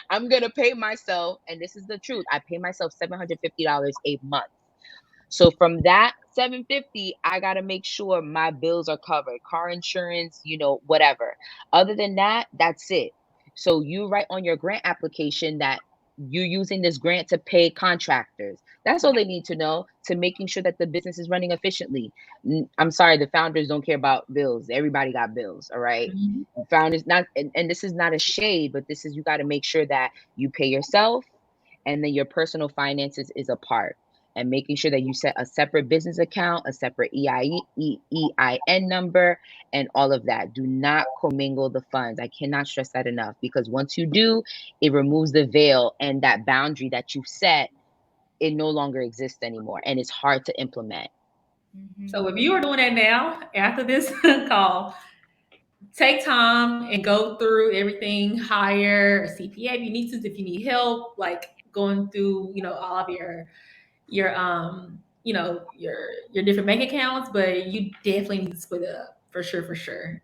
I'm gonna pay myself, and this is the truth. I pay myself $750 a month. So from that 750, I got to make sure my bills are covered, car insurance, whatever. Other than that, that's it. So you write on your grant application that you're using this grant to pay contractors. That's all they need to know, to making sure that the business is running efficiently. I'm sorry, the founders don't care about bills. Everybody got bills, all right? Mhm. Founders not, and this is not a shade, but this is, you got to make sure that you pay yourself, and then your personal finances is a part, and making sure that you set a separate business account, a separate EIN number, and all of that. Do not commingle the funds. I cannot stress that enough, because once you do, it removes the veil, and that boundary that you've set, it no longer exists anymore, and it's hard to implement. So if you are doing that now, after this call, take time and go through everything. Hire a CPA if you need to. If you need help, like going through, all of your different bank accounts, but you definitely need to split it up for sure, for sure.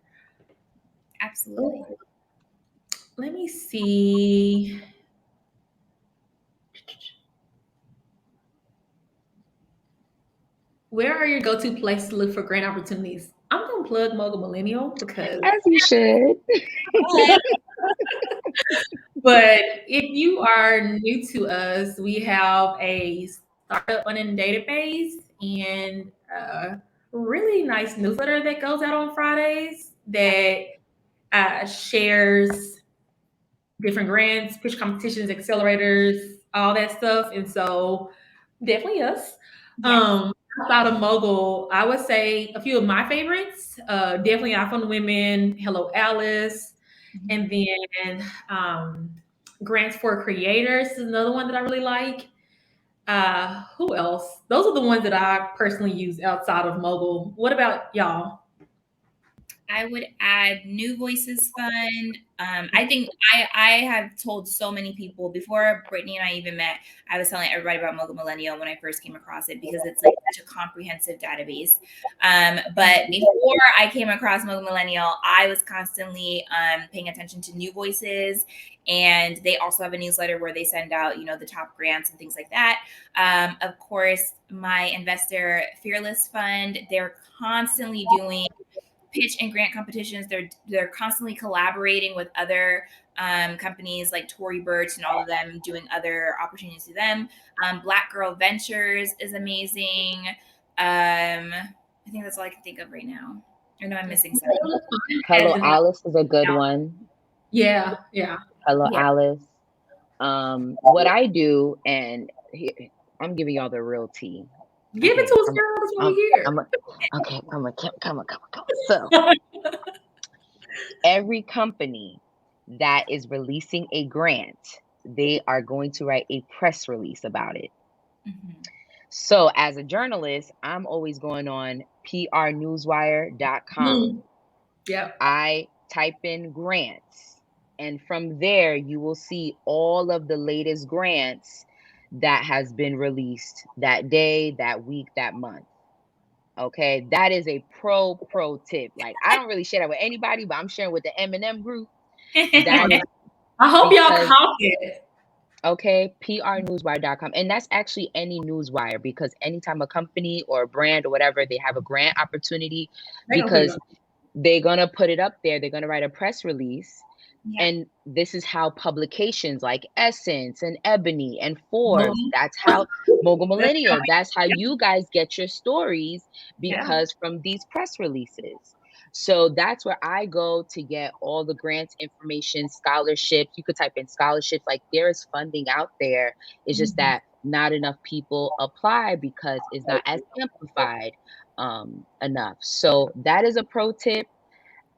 Absolutely. Let me see. Where are your go-to places to look for grant opportunities? I'm gonna plug Mogul Millennial because, As you should. but if you are new to us, we have a startup funding database and a really nice newsletter that goes out on Fridays that shares different grants, pitch competitions, accelerators, all that stuff. And so definitely us. Yes. Outside of Mogul, I would say a few of my favorites, definitely iPhone Women, Hello Alice, and then Grants for Creators is another one that I really like. Who else? Those are the ones that I personally use outside of Mogul. What about y'all? I would add New Voices Fund. I think I have told so many people before Brittany and I even met. I was telling everybody about Mogul Millennial when I first came across it, because it's like such a comprehensive database. But before I came across Mogul Millennial, I was constantly paying attention to New Voices, and they also have a newsletter where they send out the top grants and things like that. Of course, my investor Fearless Fund, they're constantly doing pitch and grant competitions. They're constantly collaborating with other companies like Tory Burch and all of them, doing other opportunities to them. Black Girl Ventures is amazing. I think that's all I can think of right now. I know I'm missing something. Hello Alice is a good one. Yeah. Hello Yeah. Alice. What I do, and I'm giving y'all the real tea. Give it to us, girl. That's what we hear. Okay, come on. So every company that is releasing a grant, they are going to write a press release about it. So as a journalist, I'm always going on prnewswire.com. Yep. I type in grants, and from there you will see all of the latest grants that has been released that day, that week, that month. Okay, that is a pro tip. Like, I don't really share that with anybody, but I'm sharing with the M&M group. That is I hope y'all because, caught it. okay, prnewswire.com. And that's actually any newswire, because anytime a company or a brand or whatever, they have a grant opportunity, They gonna put it because up. they're going to put it up there. They're going to write a press release. Yeah. And this is how publications like Essence and Ebony and Forbes, that's how Mogul Millennial, that's how you guys get your stories, because from these press releases. So that's where I go to get all the grants information, scholarships. You could type in scholarships. Like, there is funding out there. It's just that not enough people apply because it's not as amplified enough. So that is a pro tip.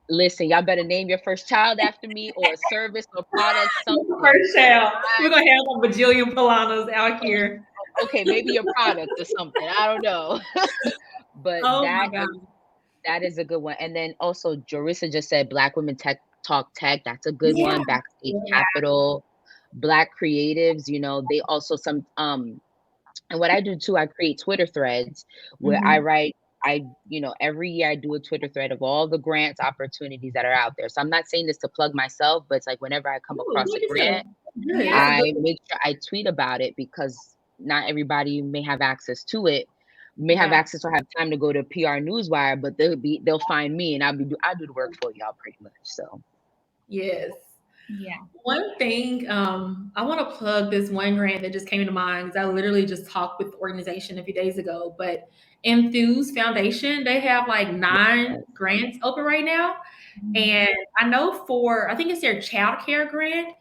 Listen, y'all better name your first child after me, or a service or product, something. First child. We're gonna have a bajillion Paulanas out here. Okay, maybe your product or something. I don't know. But Oh my God. that is a good one. And then also, Jorissa just said Black Women Tech Talk Tech. That's a good one. Backstage Capital, Black Creatives. They also and what I do too, I create Twitter threads where I write every year I do a Twitter thread of all the grants opportunities that are out there. So I'm not saying this to plug myself, but it's like whenever I come across a grant, Good. Yeah. I make sure I tweet about it, because not everybody may have access to it, may have Yeah. access or have time to go to PR Newswire, but they'll find me and I'll do the work for y'all pretty much. So Yes. Yeah. One thing, I want to plug this one grant that just came to mind because I literally just talked with the organization a few days ago. But Enthuse Foundation, they have like 9 grants open right now. And I know I think it's their child care grant.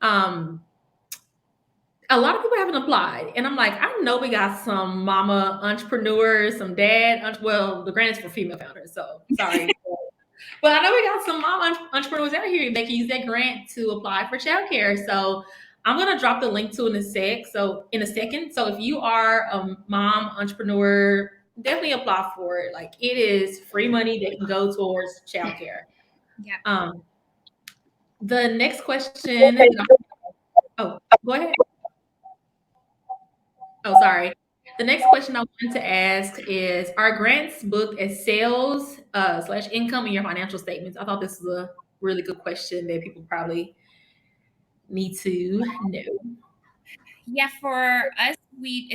Um, a lot of people haven't applied. And I'm like, I know we got some mama entrepreneurs, some dad, well, the grant is for female founders. So sorry. But I know we got some mom entrepreneurs out here that can use that grant to apply for childcare. So I'm gonna drop the link to in a second. So if you are a mom entrepreneur, definitely apply for it. Like, it is free money that can go towards childcare. Yeah. The next question. Oh, go ahead. Oh, sorry. The next question I wanted to ask is: are grants booked as sales slash income in your financial statements? I thought this was a really good question that people probably need to know. Yeah, for us, we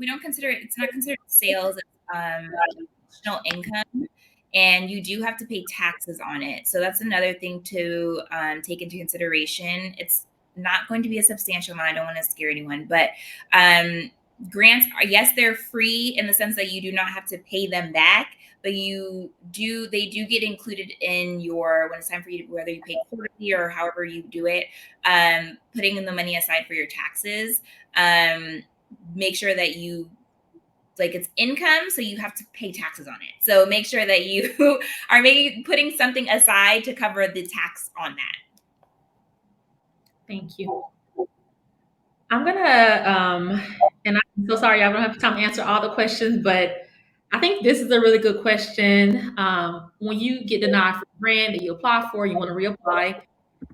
don't consider it's not considered sales. It's additional income, and you do have to pay taxes on it. So that's another thing to take into consideration. It's not going to be a substantial amount. I don't want to scare anyone, but grants are, yes, they're free in the sense that you do not have to pay them back, but they do get included in your, when it's time for you to, whether you pay quarterly or however you do it, putting in the money aside for your taxes. Make sure that you, like, it's income, so you have to pay taxes on it. So make sure that you are putting something aside to cover the tax on that. Thank you. I'm gonna and I'm so sorry I don't have time to answer all the questions, but I think this is a really good question. When you get denied for a grant that you apply for, you want to reapply.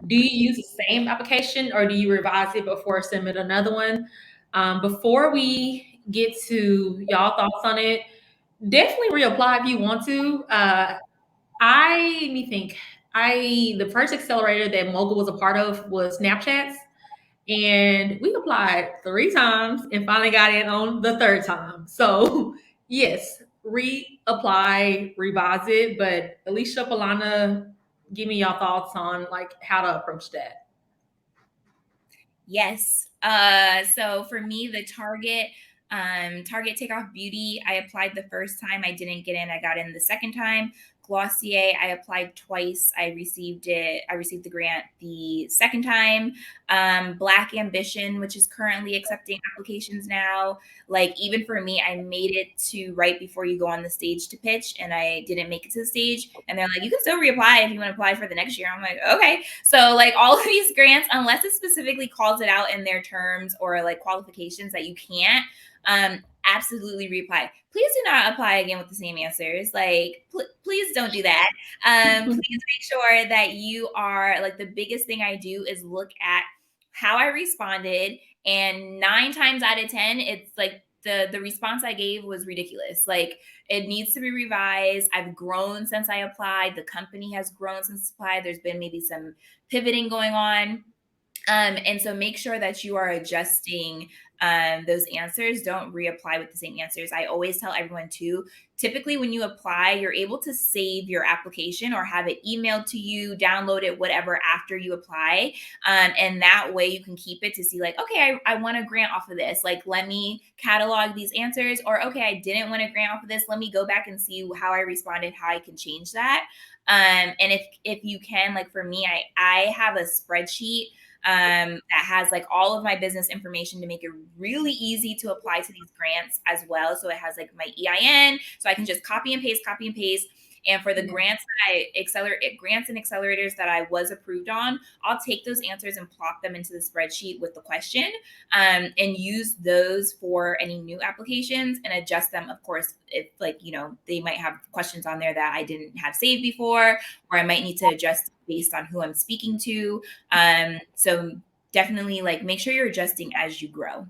Do you use the same application or do you revise it before submit another one? Before we get to y'all thoughts on it, definitely reapply if you want to. Let me think. The first accelerator that Mogul was a part of was Snapchat's, and we applied 3 times and finally got in on the third time. So yes, reapply, revise it. But Alicia, Paulana, give me your thoughts on like how to approach that. Yes. So for me, the Target Takeoff Beauty, I applied the first time. I didn't get in. I got in the second time. Glossier, I applied twice. I received the grant the second time. Black Ambition, which is currently accepting applications now. Like, even for me, I made it to right before you go on the stage to pitch, and I didn't make it to the stage. And they're like, you can still reapply if you want to apply for the next year. I'm like, okay. So like, all of these grants, unless it specifically calls it out in their terms or like qualifications that you can't, absolutely reapply. Please do not apply again with the same answers. Like, please don't do that. Please make sure that you are, like, the biggest thing I do is look at how I responded. And 9 times out of 10, it's like the response I gave was ridiculous. Like, it needs to be revised. I've grown since I applied. The company has grown since I applied. There's been maybe some pivoting going on. And so make sure that you are adjusting those answers. Don't reapply with the same answers. I always tell everyone too, typically when you apply, you're able to save your application or have it emailed to you, download it, whatever, after you apply. And that way you can keep it to see like, okay, I want a grant off of this. Like, let me catalog these answers. Or, okay, I didn't want a grant off of this. Let me go back and see how I responded, how I can change that. And if you can, like for me, I have a spreadsheet that has like all of my business information to make it really easy to apply to these grants as well. So it has like my EIN, so I can just copy and paste. And for the grants grants and accelerators that I was approved on, I'll take those answers and plop them into the spreadsheet with the question, and use those for any new applications and adjust them. Of course, if like, they might have questions on there that I didn't have saved before, or I might need to adjust based on who I'm speaking to. So definitely like make sure you're adjusting as you grow.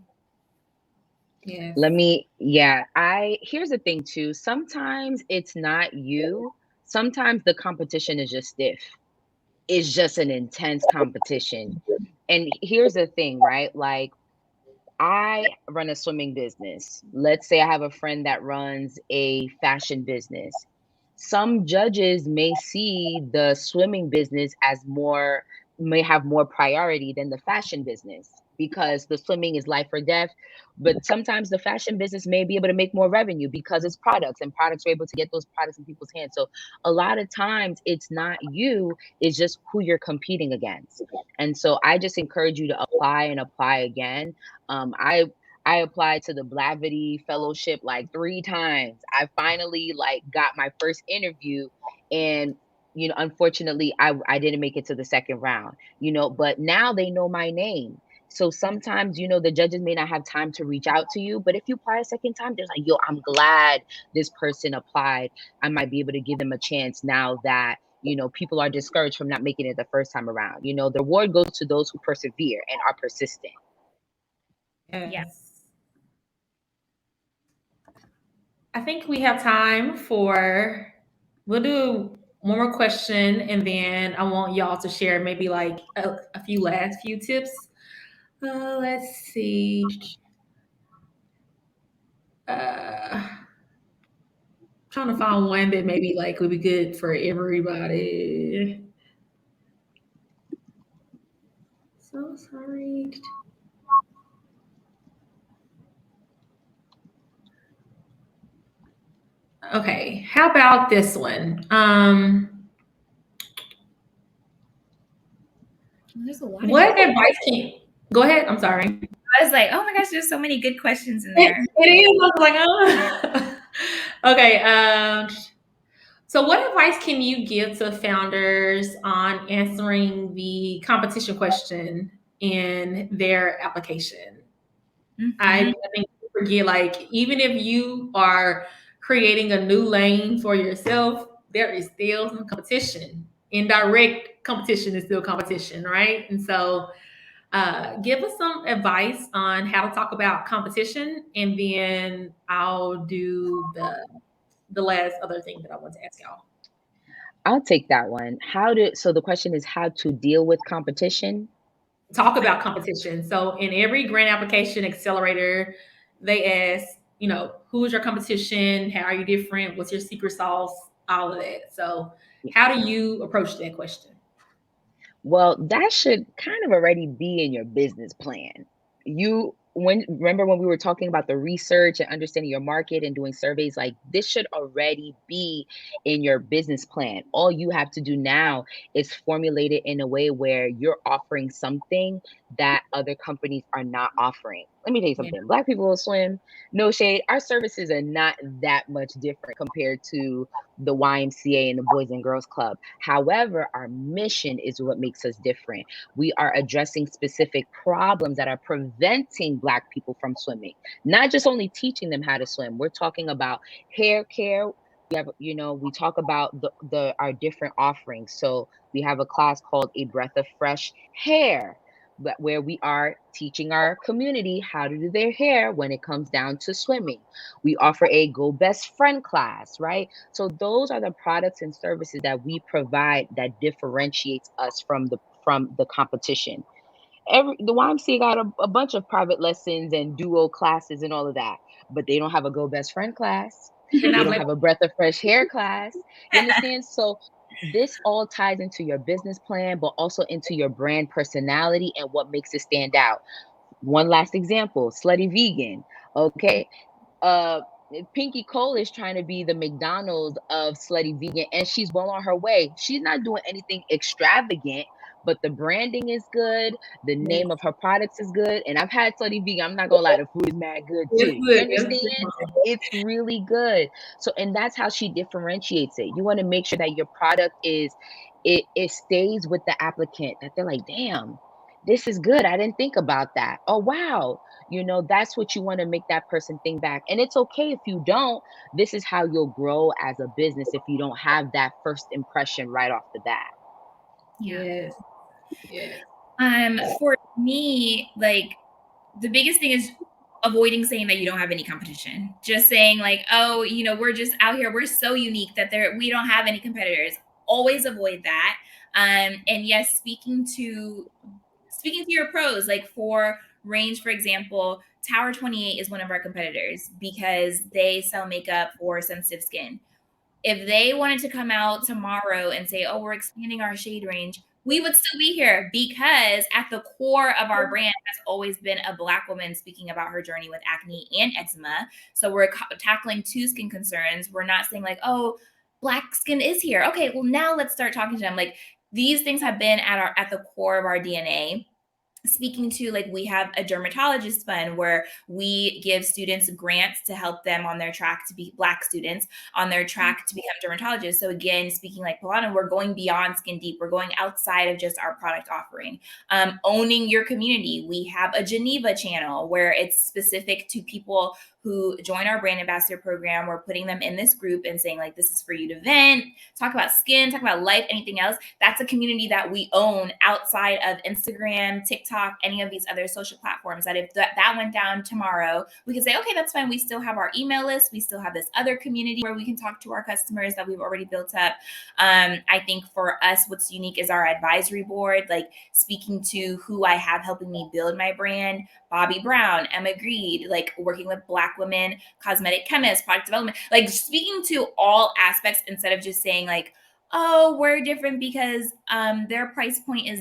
Yes. Here's the thing too. Sometimes it's not you. Sometimes the competition is just stiff. It's just an intense competition. And here's the thing, right? Like, I run a swimming business. Let's say I have a friend that runs a fashion business. Some judges may see the swimming business as may have more priority than the fashion business because the swimming is life or death. But sometimes the fashion business may be able to make more revenue because it's products and products are able to get those products in people's hands. So a lot of times it's not you, it's just who you're competing against. And so I just encourage you to apply and apply again. I applied to the Blavity Fellowship like 3 times. I finally like got my first interview, and unfortunately, I didn't make it to the second round. But now they know my name. So sometimes, the judges may not have time to reach out to you, but if you apply a second time, they're like, yo, I'm glad this person applied. I might be able to give them a chance now that people are discouraged from not making it the first time around. The reward goes to those who persevere and are persistent. Yes. Yeah. I think we have time we'll do one more question and then I want y'all to share maybe like a few tips. Let's see. Trying to find one that maybe like would be good for everybody. So sorry. Okay, how about this one? There's a lot. What advice can you go ahead? I'm sorry. I was like, oh my gosh, there's so many good questions in It there. is. I was like, oh. Okay. So, what advice can you give to founders on answering the competition question in their application? I think you forget, like, even if you are creating a new lane for yourself, there is still some competition. Indirect competition is still competition, right? And so, give us some advice on how to talk about competition, and then I'll do the last other thing that I want to ask y'all. I'll take that one. So the question is how to deal with competition. Talk about competition. So in every grant application accelerator, they ask, who is your competition? How are you different? What's your secret sauce? All of that. So how do you approach that question? Well, that should kind of already be in your business plan. Remember when we were talking about the research and understanding your market and doing surveys, like this should already be in your business plan. All you have to do now is formulate it in a way where you're offering something that other companies are not offering. Let me tell you something. Black people will swim. No shade. Our services are not that much different compared to the YMCA and the Boys and Girls Club. However, our mission is what makes us different. We are addressing specific problems that are preventing Black people from swimming, not just only teaching them how to swim. We're talking about hair care. We talk about our different offerings. So we have a class called A Breath of Fresh Hair, where we are teaching our community how to do their hair when it comes down to swimming. We offer a Go Best Friend class, right? So those are the products and services that we provide that differentiates us from the competition. The YMCA got a bunch of private lessons and duo classes and all of that, but they don't have a Go Best Friend class. They don't have a Breath of Fresh Hair class. You understand? So this all ties into your business plan, but also into your brand personality and what makes it stand out. One last example, Slutty Vegan. Okay. Uh Pinky Cole is trying to be the McDonald's of Slutty Vegan, and she's well on her way. She's not doing anything extravagant, but the branding is good. The name of her products is good. And I've had Slutty Vegan. I'm not gonna lie, the food is mad good too. You understand? It's really good. So, and that's how she differentiates it. You want to make sure that your product it stays with the applicant, that they're like, damn, this is good. I didn't think about that. Oh wow. That's what you want to make that person think back. And it's okay if you don't. This is how you'll grow as a business if you don't have that first impression right off the bat. Yeah. Yes. For me, like the biggest thing is avoiding saying that you don't have any competition. Just saying like, oh, we're just out here. We're so unique that we don't have any competitors. Always avoid that. And yes, speaking to your pros, like for range, for example, Tower 28 is one of our competitors because they sell makeup for sensitive skin. If they wanted to come out tomorrow and say, oh, we're expanding our shade range, we would still be here because at the core of our brand has always been a Black woman speaking about her journey with acne and eczema. So we're tackling two skin concerns. We're not saying like, oh, Black skin is here. Okay, well now let's start talking to them. Like these things have been at the core of our DNA. Speaking to, like, we have a dermatologist fund where we give students grants to help them on their track to be Black students on their track to become dermatologists. So again, speaking like Paulana, we're going beyond skin deep. We're going outside of just our product offering. Owning your community. We have a Geneva channel where it's specific to people who join our brand ambassador program. We're putting them in this group and saying like, this is for you to vent, talk about skin, talk about life, anything else. That's a community that we own outside of Instagram, TikTok, any of these other social platforms, that if that went down tomorrow, we could say, okay, that's fine. We still have our email list. We still have this other community where we can talk to our customers that we've already built up. I think for us, what's unique is our advisory board, like speaking to who I have helping me build my brand, Bobby Brown, Emma Greed, like working with Black women, cosmetic chemists, product development, like speaking to all aspects instead of just saying like, oh, we're different because their price point is,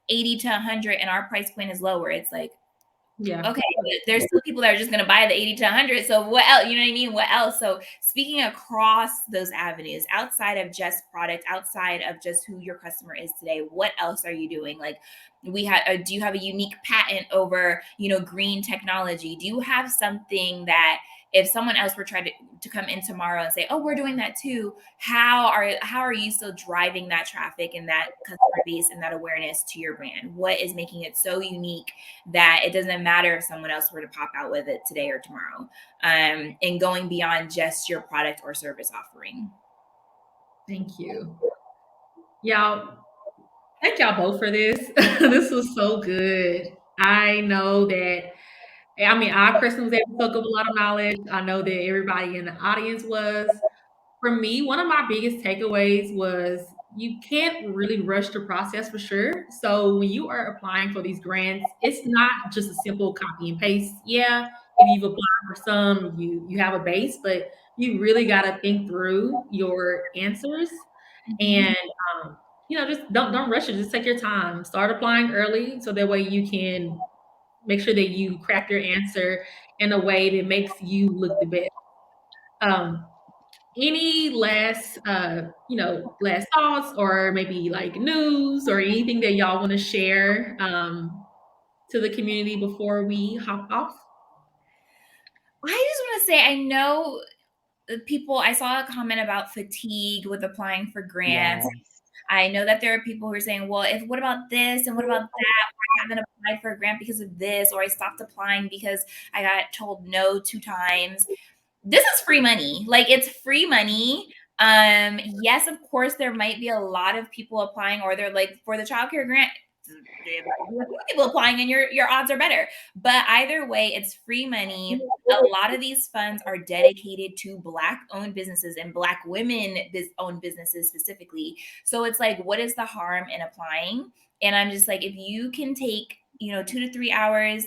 80 to 100 and our price point is lower. It's like, Yeah. okay, there's still people that are just going to buy the 80 to 100. So what else? You know what I mean? What else? So speaking across those avenues, outside of just product, outside of just who your customer is today, what else are you doing? Like do you have a unique patent over, green technology? Do you have something that if someone else were trying to come in tomorrow and say, oh, we're doing that too, how are you still driving that traffic and that customer base and that awareness to your brand? What is making it so unique that it doesn't matter if someone else were to pop out with it today or tomorrow, and going beyond just your product or service offering? Thank you. Y'all, thank y'all both for this. This was so good. I know that, I mean, I personally was able to soak up a lot of knowledge. I know that everybody in the audience was. For me, one of my biggest takeaways was you can't really rush the process for sure. So when you are applying for these grants, it's not just a simple copy and paste. Yeah, if you've applied for some, you have a base, but you really got to think through your answers and just don't rush it. Just take your time. Start applying early so that way you can make sure that you craft your answer in a way that makes you look the best. Um, any last last thoughts or maybe like news or anything that y'all want to share to the community before we hop off? I just want to say, I know I saw a comment about fatigue with applying for grants. Yes. I know that there are people who are saying, well, what about this and what about that? I haven't applied for a grant because of this, or I stopped applying because I got told no 2 times. This is free money. Like, it's free money. Yes, of course, there might be a lot of people applying, or they're like, for the childcare grant, people applying and your odds are better. But either way, it's free money. A lot of these funds are dedicated to Black owned businesses and Black women owned businesses specifically. So it's like, what is the harm in applying? And I'm just like, if you can take, 2 to 3 hours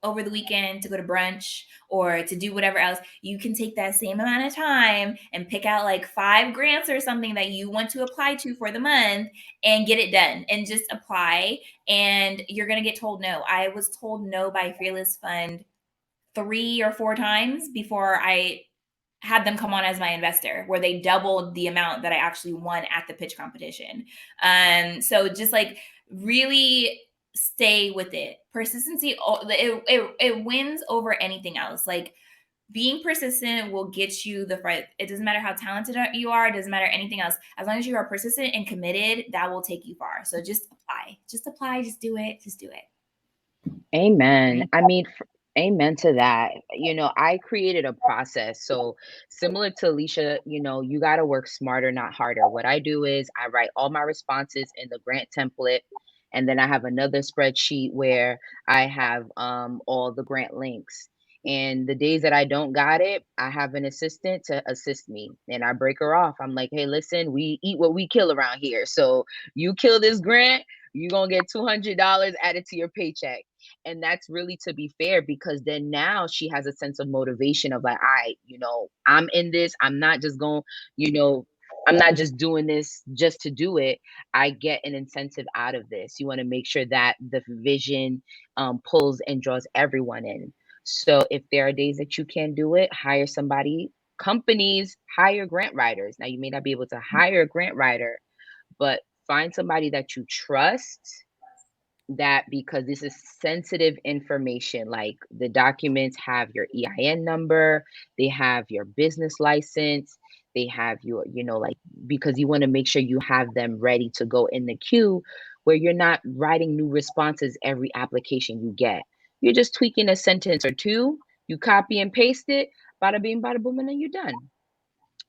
over the weekend to go to brunch or to do whatever else, you can take that same amount of time and pick out like 5 grants or something that you want to apply to for the month and get it done and just apply. And you're going to get told no. I was told no by Fearless Fund 3 or 4 times before I had them come on as my investor, where they doubled the amount that I actually won at the pitch competition. So just like really stay with it. Persistency, it wins over anything else. Like being persistent will get you the fight. It doesn't matter how talented you are. It doesn't matter anything else. As long as you are persistent and committed, that will take you far. So just apply, just do it, just do it. Amen. I mean, amen to that. I created a process. So similar to Alicia, you got to work smarter, not harder. What I do is I write all my responses in the grant template. And then I have another spreadsheet where I have all the grant links. And the days that I don't got it, I have an assistant to assist me. And I break her off. I'm like, hey, listen, we eat what we kill around here. So you kill this grant, you're going to get $200 added to your paycheck. And that's really to be fair, because then now she has a sense of motivation of like, I'm in this. I'm not just going, you know, I'm not just doing this just to do it. I get an incentive out of this. You want to make sure that the vision pulls and draws everyone in. So if there are days that you can't do it, hire somebody. Companies hire grant writers. Now, you may not be able to hire a grant writer, but find somebody that you trust, that, because this is sensitive information, like the documents have your EIN number, they have your business license, they have your, like, because you want to make sure you have them ready to go in the queue, where you're not writing new responses every application you get. You're just tweaking a sentence or two, you copy and paste it, bada bing, bada boom, and then you're done.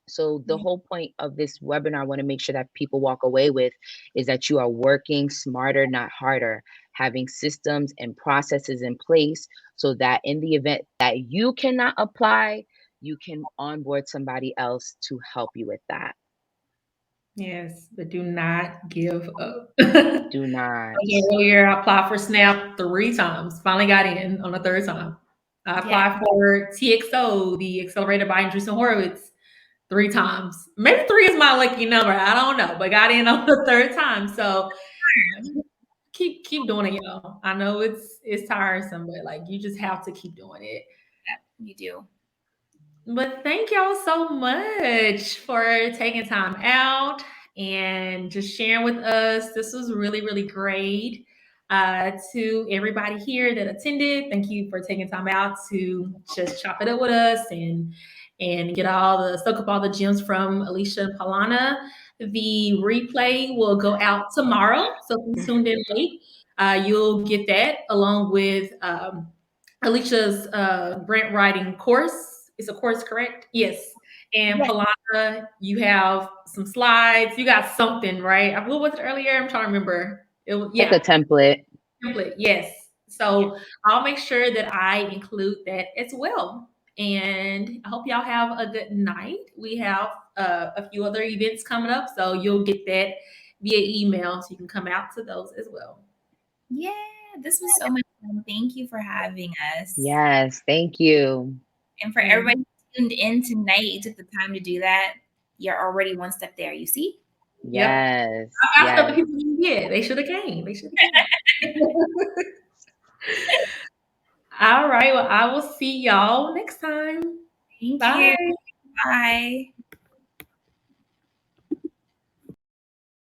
So the whole point of this webinar, I want to make sure that people walk away with, is that you are working smarter, not harder, having systems and processes in place so that in the event that you cannot apply, you can onboard somebody else to help you with that. Yes, but do not give up. Do not. Earlier, I applied for SNAP 3 times. Finally got in on the third time. I applied for TXO, the Accelerated by Andreessen Horowitz, 3 times. Maybe 3 is my lucky number. I don't know, but got in on the third time. So keep doing it, y'all. I know it's tiresome, but like you just have to keep doing it. Yeah, you do. But thank y'all so much for taking time out and just sharing with us. This was really, really great. To everybody here that attended, thank you for taking time out to just chop it up with us and get soak up all the gems from Alicia and Paulana. The replay will go out tomorrow, so if you tuned in late, you'll get that along with Alicia's grant writing course. Is a course correct? Yes. And Paulana, you have some slides. You got something, right? What was it earlier? I'm trying to remember. It was, Like a template. Template, yes. So I'll make sure that I include that as well. And I hope y'all have a good night. We have a few other events coming up, so you'll get that via email, so you can come out to those as well. Yeah, this was so much fun. Thank you for having us. Yes, thank you. And for everybody tuned in tonight, you took the time to do that. You're already one step there, you see? Yes. I asked other people, they should have came. They should have came. All right. Well, I will see y'all next time. Thank Bye. you. Bye.